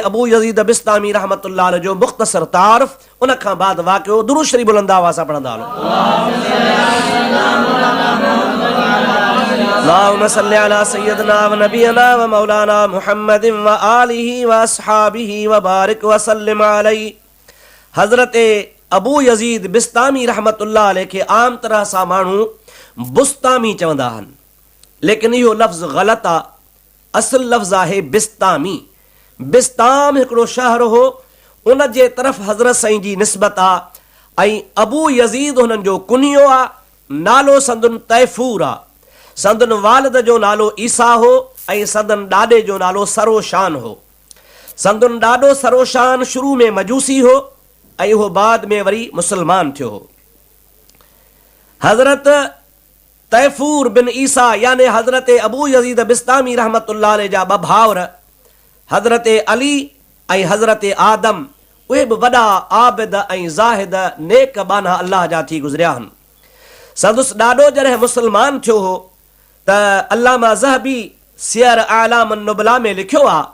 अबू Yazid Bistami रहमतुल्लाह अलैह जो मुख्तसर तारफ उन खां बाद वाक़ियो दुरूद शरीफ बुलंद आवाज़ सां पढ़ंदा हलो। अल्लाहुम्मा सल्लि अला सय्यिदना व नबियना व मौलाना मुहम्मदिन व आलिहि व अस्हाबिहि व बारिक व सल्लिम अलैहि। हज़रत अबू यजीद बिस्तामी रहमतुल्लाह अलैह के आम तरह सां माण्हू बुस्तामी चवंदा आहिनि, लेकिन इहो लफ़्ज़ ग़लति आहे। असल लफ़्ज़ आहे बिस्तामी। बिस्ताम हिकिड़ो शहर हो, उन जे तरफ़ हज़रत साईं जी निस्बत आहे ऐं अबू यज़ीद हुननि जो कुनियो आहे। नालो संदन तैफूर आहे। संदन वालिद जो नालो ईसा हो ऐं संदन ॾाॾे जो नालो सरोशान हो। संदन ॾाॾो सरोशान शुरू में मजूसी हो ऐं उहो बाद में वरी मुसलमान थियो हो। हज़रत तैफूर बिन ईसा यानी हज़रत अबू यज़ीद बिस्तामी रहमतुल्लाह अलैह जा ॿ भाउर हज़रत अली ऐं हज़रत आदम उहे बि वॾा आबिद ऐं ज़ाहिद नेक बाना अल्लाह जा थी गुज़रिया आहिनि। संदुसि ॾाॾो जॾहिं मुसलमान थियो हो त अल्लामा ज़हबी सियर आलाम नुबला में लिखियो आहे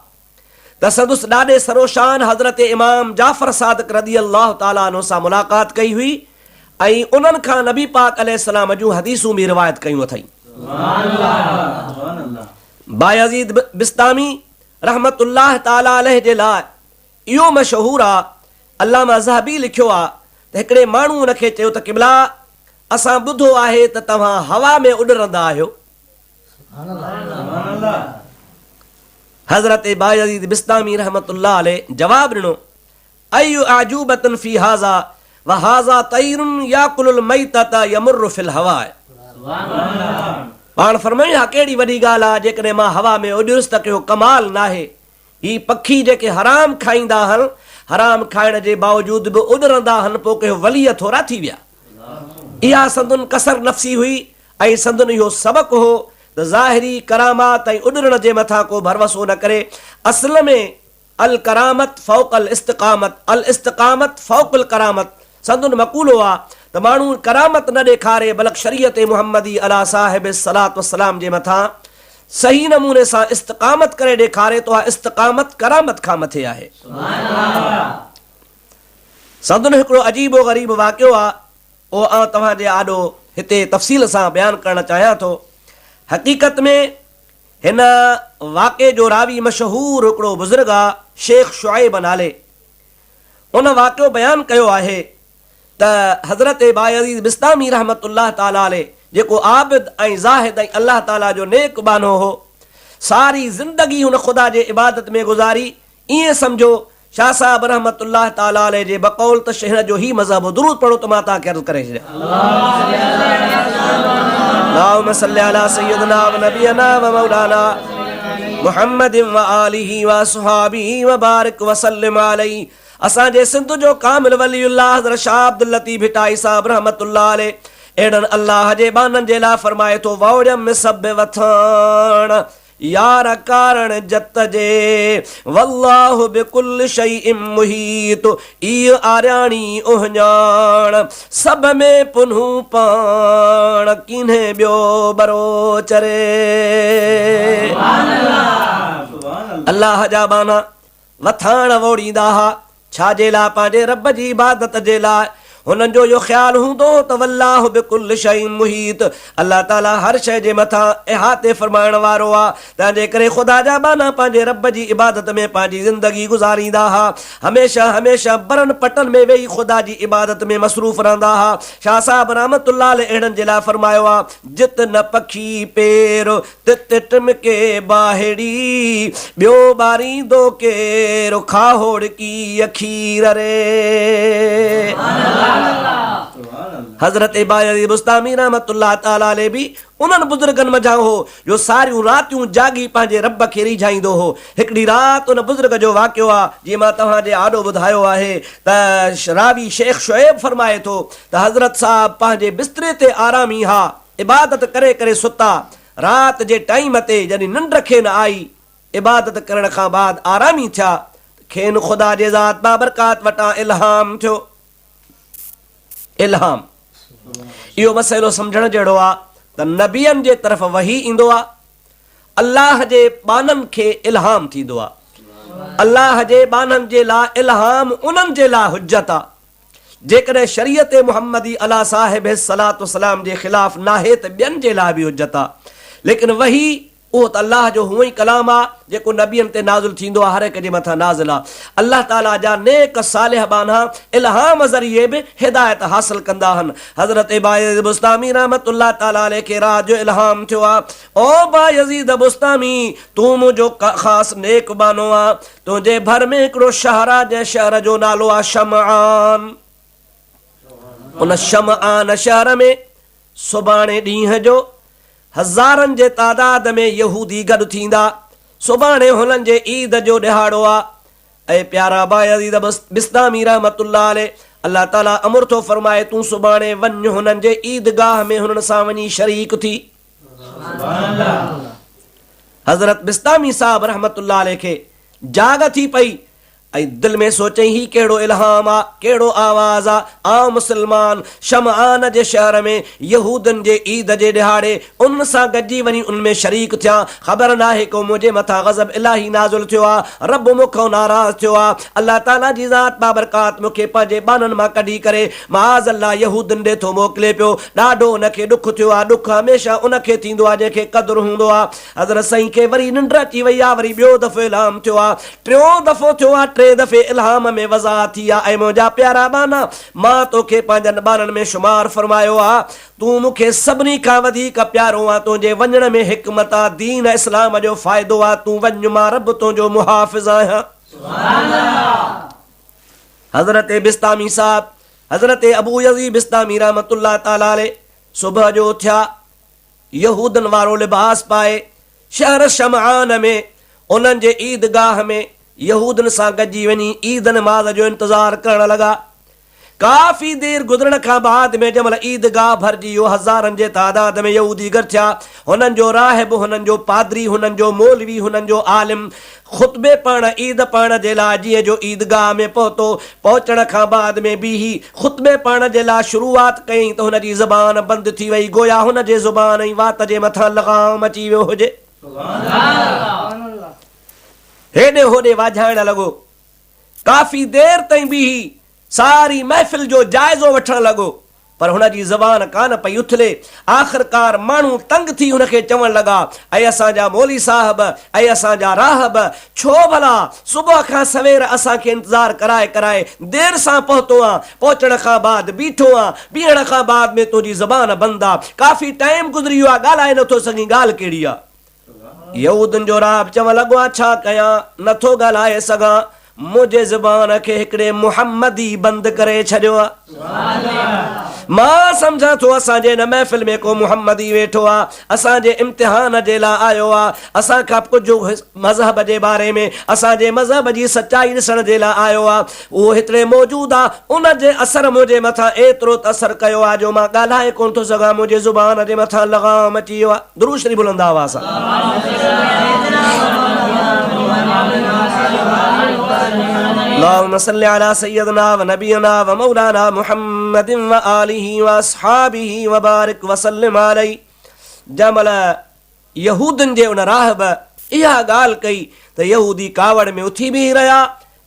त संदुसि ॾाॾे सरोशान हज़रत इमाम जाफ़र सादिक रज़ी अल्लाह ताला अन्हु सां मुलाक़ात कई हुई ऐं उन्हनि खां नबी पाक अलैहिस्सलाम जूं हदीसूं बि रिवायत कयूं अथई। बायज़ीद बिस्तामी रहमतुल्लाह ताला अलैह जे लाइ इहो मशहूर आहे। अल्लामा ज़हबी लिखियो आहे त हिकिड़े माण्हू उनखे चयो त क़िबला असां ॿुधो आहे त तव्हां हवा में उॾरंदा आहियो। हज़रत बायज़ीद बिस्तामी रहमतुल्लाह अलैह जवाब ॾिनो, अय्यु अजूबतन फी हाज़ा व हाज़ा तैरुन याकुलुल मैतत यमुर्रु फिल हवा। पाण फरमायो हा कहिड़ी वॾी ॻाल्हि आहे, जेकॾहिं मां हवा में उॾयुसि त कहिड़ो कमाल नाहे। ही पखी जेके हराम खाईंदा आहिनि, हराम खाइण जे बावजूद बि उॾरंदा आहिनि, पोइ कहिड़ो वलीअ थोरा थी विया। इहा संदन कसर नफ़्सी हुई ऐं संदन इहो सबक़ु हो त ज़ाहिरी करामात ऐं उॾरण जे मथां को भरवसो न करे। असल में अल करामत फ़ौक़ल इस्तिक़ामत, अल इस्तिक़ामत फ़ौक़ल करामत संदन मक़ूलो आहे त माण्हू करामत न ॾेखारे बल्कि शरीयत मुहम्मदी अला साहिब सलात वसलाम जे मथां सही नमूने सां इस्तिक़ामत करे ॾेखारे तो इस्तिक़ामत करामत खां मथे आहे। संदन हिकिड़ो अजीबो ग़रीब वाक़ियो आहे, उहो आउं तव्हांजे आॾो हिते तफ़सील सां बयानु करणु चाहियां थो। हक़ीक़त में हिन वाक़े जो रावी मशहूर हिकिड़ो बुज़ुर्ग आहे शेख शुआइब नाले। उन वाक़ियो बयानु कयो आहे त हज़रत बायज़ीद बिस्तामी रहमतुल्लाह ताला अलैह जेको आबिद ऐं ज़ाहिद ऐं अल्लाह ताला जो नेक बानो हो, सारी ज़िंदगी हुन ख़ुदा जे इबादत में गुज़ारी। ईअं सम्झो शाह साहब रहमतुल्लाह ताला अलैह जे बक़ौल त शहर जो ही मज़हब दुरूद पढ़ो त मां तव्हांखे अर्ज़ करे छॾियां। अल्लाहुम्मा सल्लि अला सय्यिदना व नबियना व मौलाना मुहम्मदिन व आलिहि व अस्हाबिहि व बारिक व सल्लिम अलैहि। असांजे सिंध जो कामिल वलीउल्लाह हज़रत शाह अब्दुल लतीफ़ हिटाई साहब रहमतुल्लाह अलैह अहिड़नि अल्लाह जे बाननि जे लाइ फरमाए थो, वौड़ियम में सब वथण यार कारण जत जे वल्लाहु बिकुल शैइन मुहीत। ई आर्याणी ओहञाण सब में पुन्हू पाण किन्हे ॿियो बरो चरे। अल्लाह जा बाना वथाण वोड़ींदा हुआ छाजे लाइ? पंहिंजे रब जी इबादत जे लाइ। हुननि जो इहो ख़्यालु हूंदो त वल्लाहु बिकुल शैइन मुहीत, अल्लाह ताला हर शइ जे मथां इहाते फरमाइण वारो आहे। तंहिंजे करे ख़ुदा जा बाना पंहिंजे रब जी इबादत में पंहिंजी ज़िंदगी गुज़ारींदा हुआ। हमेशह हमेशह बरनि पटनि में वेही ख़ुदा जी इबादत में मसरूफ़ रहंदा हुआ। शाह साहब रहमतुल्लाह अलैह अहिड़नि जे लाइ फरमायो आहे, जित न पखी पेरो तित टिमके बाहिड़ी, ॿियो ॿारींदो केरो खाहोड़ की अखीर रे। हज़रत बायज़ीद बिस्तामी रहमतुल्लाह ताला अलैह भी उन्हनि बुज़ुर्गनि मझां हो जो सारियूं रातियूं जागी पंहिंजे रब खे रिझाईंदो हो। हिकिड़ी राति उन बुज़ुर्ग जो वाक़ियो आहे जीअं मां तव्हांजे आॾो ॿुधायो आहे त रावी शेख शुएब फरमाए थो त हज़रत साहब पंहिंजे बिस्तरे ते आरामी हा, इबादत करे करे सुता। राति जे टाइम ते जॾहिं निंड खेनि आई, इबादत करण खां बाद आरामी थिया, खेनि ख़ुदा जे ज़ात बाबरकात वटां इल्हाम थियो। इल्हाम इहो मसइलो सम्झण जहिड़ो आहे त नबियनि जे तरफ़ वही ईंदो आहे, अल्लाह जे बाननि खे इल्हाम थींदो आहे। अल्लाह जे बाननि जे लाइ इल्हाम उन्हनि जे लाइ हुज्जत आहे। जेकॾहिं शरीयत मुहम्मदी अला साहिब सलात वसलाम जे ख़िलाफ़ नाहे त ॿियनि जे लाइ बि हुज्जत आहे। लेकिन वही उहो त अल्लाह जो हूअं ई कलाम आहे जेको नबियनि ते नाज़िल थींदो आहे, हर हिक जे मथां नाज़िल आहे। अल्लाह ताला जा नेक सालिह बाना इल्हाम ज़रिए बि हिदायत हासिल कंदा आहिनि। हज़रत बायज़ीद बुस्तामी रहमतुल्लाह ताला अलैहि खे रात जो इल्हाम थियो आहे, ओ बायज़ीद बुस्तामी तूं मुंहिंजो ख़ासि नेक बानो आहे, तुंहिंजे भर में हिकिड़ो शहर आहे जंहिं शहर जो नालो आहे शमआन। उन शमआन शहर में सुभाणे ॾींहं जो हज़ारनि जे तादाद में यहूदी गॾु थींदा। सुभाणे हुननि जे ईद जो ॾिहाड़ो आहे। ऐं प्यारा बायज़ीद बिस्तामी रहमतुल्लाह अलैहि, अल्लाह ताला अमर थो फरमाए तूं सुभाणे वञ हुननि जे ईदगाह में हुननि सां वञी शरीक थी। हज़रत बिस्तामी साहब रहमतुल्लाह अलैहि खे जाग थी पई ऐं दिलि में सोचई ही कहिड़ो इल्हाम आहे, कहिड़ो आवाज़ आहे। आ मुस्लमान शमआन जे शहर में यहूदनि जे ईद जे ॾिहाड़े उन सां गॾिजी वञी उनमें शरीक थिया। ख़बर नाहे को मुंहिंजे मथां गज़ब इलाही नाज़िल थियो आहे, रब मूंखां नाराज़ थियो आहे। अल्लाह ताला जी ज़ात बाबरकात मूंखे पंहिंजे बाननि मां कढी करे माज़ अल्लाह यहूदनि ॾे थो मोकिले पियो। ॾाढो उनखे ॾुख थियो आहे। ॾुख हमेशह उनखे थींदो आहे जंहिंखे क़दुरु हूंदो आहे। हज़रत साईं खे वरी निंड अची वई आहे, वरी ॿियो दफ़ो इल्हाम थियो आहे, टियों दफ़ो थियो आहे, टे दफ़े इल्हाम में वज़ाहत थी आहे। ऐं मुंहिंजा प्यारा बाना मां तोखे पंहिंजनि ॿारनि में शुमार फरमायो आहे, तूं मूंखे सभिनी खां वधीक प्यारो आहे। तुंहिंजे वञण में हिकमत आहे, दीन इस्लाम जो फ़ाइदो आहे। तूं वञ, मां रब तुंहिंजो मुहाफ़िज़ आहियां। हज़रत बिस्तामी साहब हज़रत अबू यज़ीद बिस्तामी रहमतुल्लाह ताला अलैहि सुबुह जो थिया, यहूदनि वारो लिबास पाए शहर शमआन में उन्हनि जे ईदगाह में यहूदनि सां गॾिजी वञी ईद नमाज़ जो इंतज़ारु करण लॻा। काफ़ी देर गुज़रण खां बाद में जंहिंमहिल ईदगाह भरिजी वियो, हज़ारनि जे तादाद में यहूदी गॾु थिया। हुननि जो राहिब, हुननि जो पादरी, हुननि जो मौलवी, हुननि जो आलिम ख़ुतबे पढ़ण ईद पढ़ण जे लाइ जीअं जो ईदगाह में पहुतो, पहुचण खां बाद में बीही ख़ुतबे पढ़ण जे लाइ शुरूआत कयईं त हुनजी ज़बान बंदि थी वई, गोया हुन जे ज़ुबान ऐं वात जे मथां लगाम अची वियो हुजे। हेॾे होॾे वाझाइण लॻो, काफ़ी देर ताईं बीही सारी महफ़िल जो जाइज़ो वठण लॻो, पर हुनजी ज़बान कान पई उथले। आख़िरकार माण्हू तंग थी हुनखे चवण लॻा, ऐं असांजा मौली साहब, ऐं असांजा राहब, छो भला सुबुह खां सवेर असांखे इंतज़ारु कराए कराए देर सां पहुतो आहे, पहुचण खां बाद बीठो आहे, बीहण खां बाद में तुंहिंजी ज़बान बंदि आहे, काफ़ी टाइम गुज़री वियो आहे, ॻाल्हाए नथो सघीं, ॻाल्हि कहिड़ी आहे। यहूदनि जो राब चवण लॻो आहे, छा कयां, नथो ॻाल्हाए सघां, मुंहिंजे ज़बान खे हिकिड़े मुहम्मदी बंदि करे छॾियो आहे। मां सम्झां थो असांजे हिन महफ़िल में को मुहम्मदी वेठो आहे, असांजे इम्तिहान जे लाइ आयो आहे, असांखां कुझु मज़हब जे बारे में, असांजे मज़हब जी सचाई ॾिसण जे लाइ आयो आहे। उहो हिते मौजूदु आहे, उन जे असर मुंहिंजे मथां एतिरो त असरु कयो आहे जो मां ॻाल्हाए कोन थो सघां, मुंहिंजे ज़ुबान जे मथां लगाम अची वियो आहे। दुरूद शरीफ़ बुलंद आवाज़ सां। अल्लाहुम्मा सल्लि अला सय्यदना व नबियना व मौलाना मुहम्मदिन व आलिहि व अस्हाबिहि व बारिक व सल्लिम अलैहि। जमल यहूदनि जे उन राहब इहा ॻाल्हि कई त यहूदी कावड़ में उथी बीही रहिया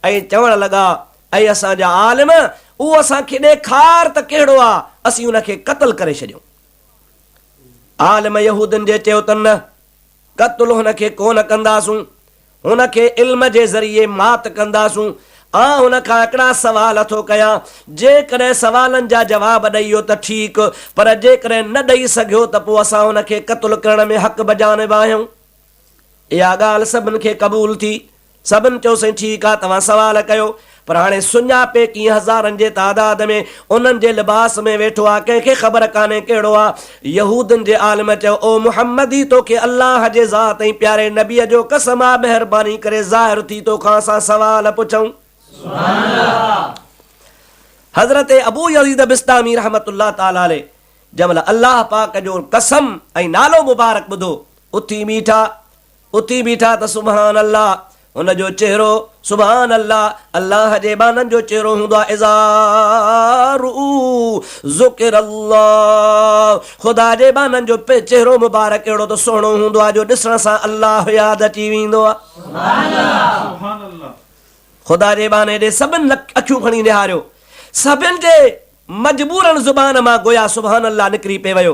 ऐं चवण लॻा, ऐं असांजा आलिम उहो असांखे ॾेखार त कहिड़ो आहे, असीं उनखे क़त्ल करे छॾियूं। आलिम यहूदनि जे चयो त न, क़त्ल हुनखे कोन कंदासूं, हुनखे इल्म जे ज़रिए मात कंदासूं। हुन खां हिकिड़ा सवाल थो कयां, जेकॾहिं सवालनि जा जवाब ॾेई वियो त ठीकु, पर जेकॾहिं न ॾेई सघियो त पोइ असां हुनखे क़त्ल करण में हक़ बजानिब आहियूं। इहा ॻाल्हि सभिनि खे क़बूल थी। सभिनि चयोसीं ठीकु आहे, तव्हां सवाल कयो। पर हाणे सुञापे कीअं हज़ारनि जे तादाद में उन्हनि जे लिबास में वेठो आहे, कंहिंखे ख़बर कान्हे कहिड़ो आहे। यहूदनि जे आलिम चयो, ओ मुहम्मदी, तोखे अल्लाह जे ज़ात ऐं प्यारे नबीअ जो कसम आहे, महिरबानी करे ज़ाहिर थी तोखां असां सवाल पुछूं। हज़रत अबू यज़ीद बिस्तामी रहमतुल्लाह ताला अलैहि जंहिंमहिल अल्लाह पाक जो कसम ऐं नालो मुबारक ॿुधो, उथी बीठा त सुभान अल्लाह, हुनजो चेहरो सुभान अल्लाह, अल्लाह जे बाननि जो चेहरो हूंदो आहे इज़ारू ज़ुकिर अल्लाह, ख़ुदा जे बाननि जो चेहरो मुबारक अहिड़ो त सुहिणो हूंदो आहे जो ॾिसण सां अल्लाह यादि अची वेंदो आहे। ख़ुदा जे बाने ॾे सभिनि अखियूं खणी निहारियो, सभिनि जे मजबूरन ज़ुबान मां गोया सुभान अल्लाह निकिरी पे वियो।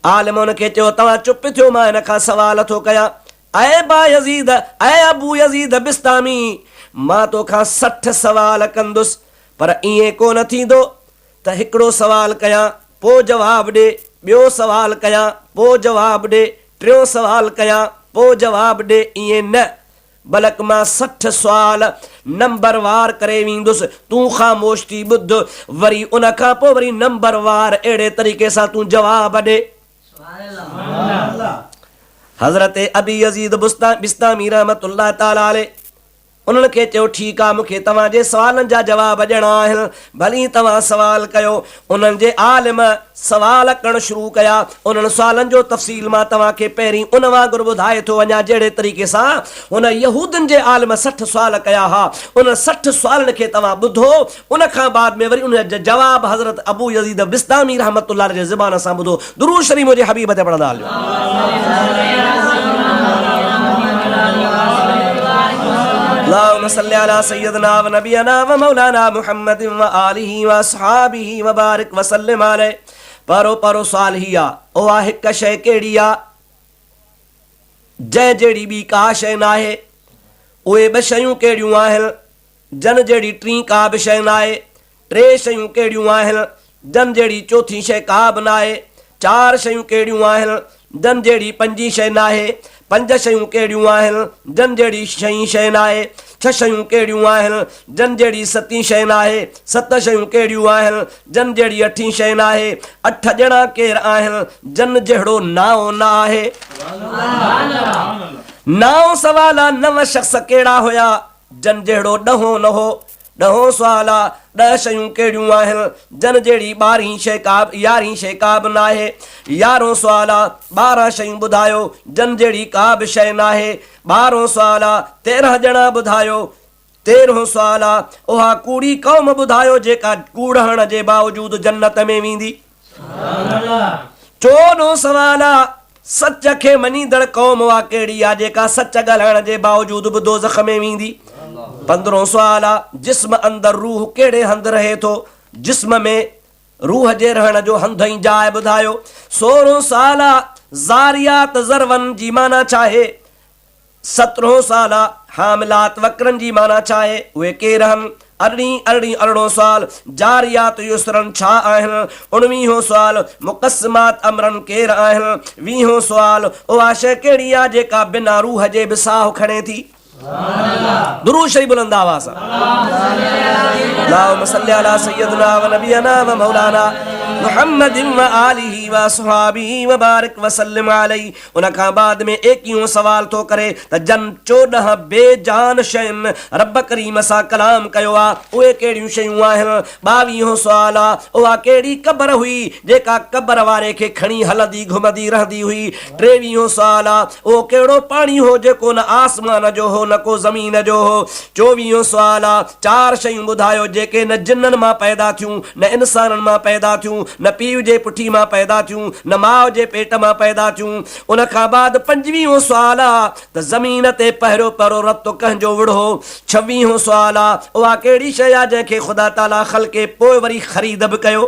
आलिम उनखे चयो तव्हां चुप थियो, मां हिन खां सवाल थो कयां। ऐ बा यज़ीद, ऐ अबू यज़ीद बिस्तामी, मां तोखां 60 सवाल कंदुसि, पर ईअं कोन थींदो त हिकिड़ो सवाल कयां पोइ जवाब ॾे, ॿियो सवाल कयां पोइ जवाब ॾे, टियों सवाल कयां पोइ जवाब ॾे, ईअं न, बल्कि मां 60 सवाल नंबरवार करे वेंदुसि, तूं ख़ामोश थी ॿुध, वरी उन खां पोइ वरी नंबरवार अहिड़े तरीक़े सां तूं जवाब ॾे। हज़रत अबी यज़ीद बिस्तामी रहमतुल्लाह ताला अलैह उन्हनि खे चयो ठीकु आहे, मूंखे तव्हांजे सवालनि जा जवाब ॾियणा आहिनि, भली तव्हां सवाल कयो। उन्हनि जे आलिम सवाल करणु शुरू कया। उन्हनि सवालनि जो तफ़सील मां तव्हांखे पहिरीं उन वांगुरु ॿुधाए थो वञा जहिड़े तरीक़े सां हुन यहूदनि जे आलिम 60 सवाल कया हा। उन 60 सवालनि खे तव्हां ॿुधो, उन खां बाद में वरी उन जा जवाब हज़रत अबू यज़ीद बिस्तामी रहमतुल्लाह जे ज़बान सां ॿुधो। दुरूद शरीफ़ मुंहिंजे हबीब ते पढ़ंदा हलियो। अल्लाहुम्मा सल्लि अला सय्यदना व नबियना व मौलाना मुहम्मदिन व आलिहि व अस्हाबिहि व बारिक व सल्लिम अलैहि। परो सवाल ही आ, ओ आ हिक शइ कहिड़ी आ जंहिं जहिड़ी ॿी का शइ न आहे? उहे 2 शयूं कहिड़ियूं आहिनि जन जहिड़ी टीं का बि शइ न आहे? 3 शयूं कहिड़ियूं आहिनि जन जहिड़ी चौथी शइ का बि न आहे? 4 शयूं कहिड़ियूं आहिनि जन जहिड़ी 5 शइ न आहे? 5 शयूं कहिड़ियूं आहिनि जन जहिड़ी 6 शइ न आहे? 6 शयूं कहिड़ियूं आहिनि जन जहिड़ी 7 शइ न आहे? 7 शयूं कहिड़ियूं आहिनि जन जहिड़ी 8 शइ न आहे? 8 ॼणा केरु आहिनि जन जहिड़ो नाओ न आहे? 9 सवाल 9 शख़्स कहिड़ा हुया जन जहिड़ो 10 न हो? 10 सवाल 10 शयूं कहिड़ियूं आहिनि जन जहिड़ी 12 शइ का 11 शइ का बि न आहे? 11 सवाल 12 शयूं ॿुधायो जन जहिड़ी का बि शइ न आहे? 12 सवाल 13 ॼणा ॿुधायो। 13 सवाल उहा कूड़ी क़ौम ॿुधायो जेका कूड़हण जे बावजूदु जन्नत में वेंदी। 14 सवाल सच खे मञीदड़ क़ौम उहा कहिड़ी आहे जेका सच ॻाल्हाइण जे बावजूदु बि दोज़ख में वेंदी। 15 सवाल जिस्म अंदर रूह कहिड़े हंधि रहे थो, जिस्म में रूह जे रहण जो हंध ऐं जाइ ॿुधायो। 16 सवाल ज़ारियात ज़रवन जी माना छा आहे? 17 सवाल हामिलात वक्रन जी माना छा आहे, उहे केर आहिनि? 18 सवाल जारियात युसरन छा आहिनि? 19 सवाल मुक़स्सिमात अमरन केर आहिनि? 20 सवाल उहा शइ कहिड़ी आहे जेका बिना रूह जे बि साहु खणे थी? दुरूद शरीफ बुलंद आवाज़ सां। अल्लाहुम्मा सल्लि अला सय्यदना व नबियना व मौलाना मुहम्मदिन व आलिहि व अस्हाबिहि व बारिक व सल्लिम अलैहि। उन खां बाद में 21 सवाल थो करे त जन 14 बेजान शयुनि रब करीम सां कलाम कयो आहे उहे कहिड़ियूं शयूं आहिनि? 22 सवाल उहा कहिड़ी क़बर हुई जेका क़बर वारे खे खणी हलंदी घुमंदी रहंदी हुई? 23 सवाल उहो कहिड़ो पाणी हो जेको न आसमान जो हो न को ज़मीन जो हो? 24 सवाल 4 शयूं ॿुधायो जेके न जिन्ननि मां पैदा थियूं न इंसाननि मां पैदा थियूं न पीउ जे पुठी मां पैदा थियूं न माउ जे पेट मां पैदा थियूं। उन खां बाद 25 सवाल त ज़मीन ते पहिरियों रतो कंहिंजो विढ़ो। 26 सवाल उहा कहिड़ी शइ आहे जंहिंखे ख़ुदा ताला ख़ल्क़े पोइ वरी ख़रीद बि कयो?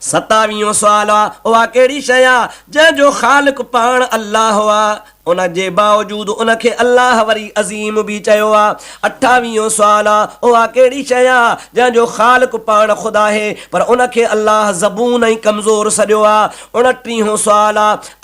27 सवाल उहा कहिड़ी शइ आहे जंहिंजो ख़ालिक़ पाण अल्लाह हुआ उन जे बावजूदु उनखे अल्लाह वरी अज़ीम बि चयो आहे। 28 सवाल उहा कहिड़ी शइ आहे जंहिंजो ख़ालिक़ पाण ख़ुदा आहे पर उनखे अल्लाह ज़बून ऐं कमज़ोर सॼो आहे। 29 सवाल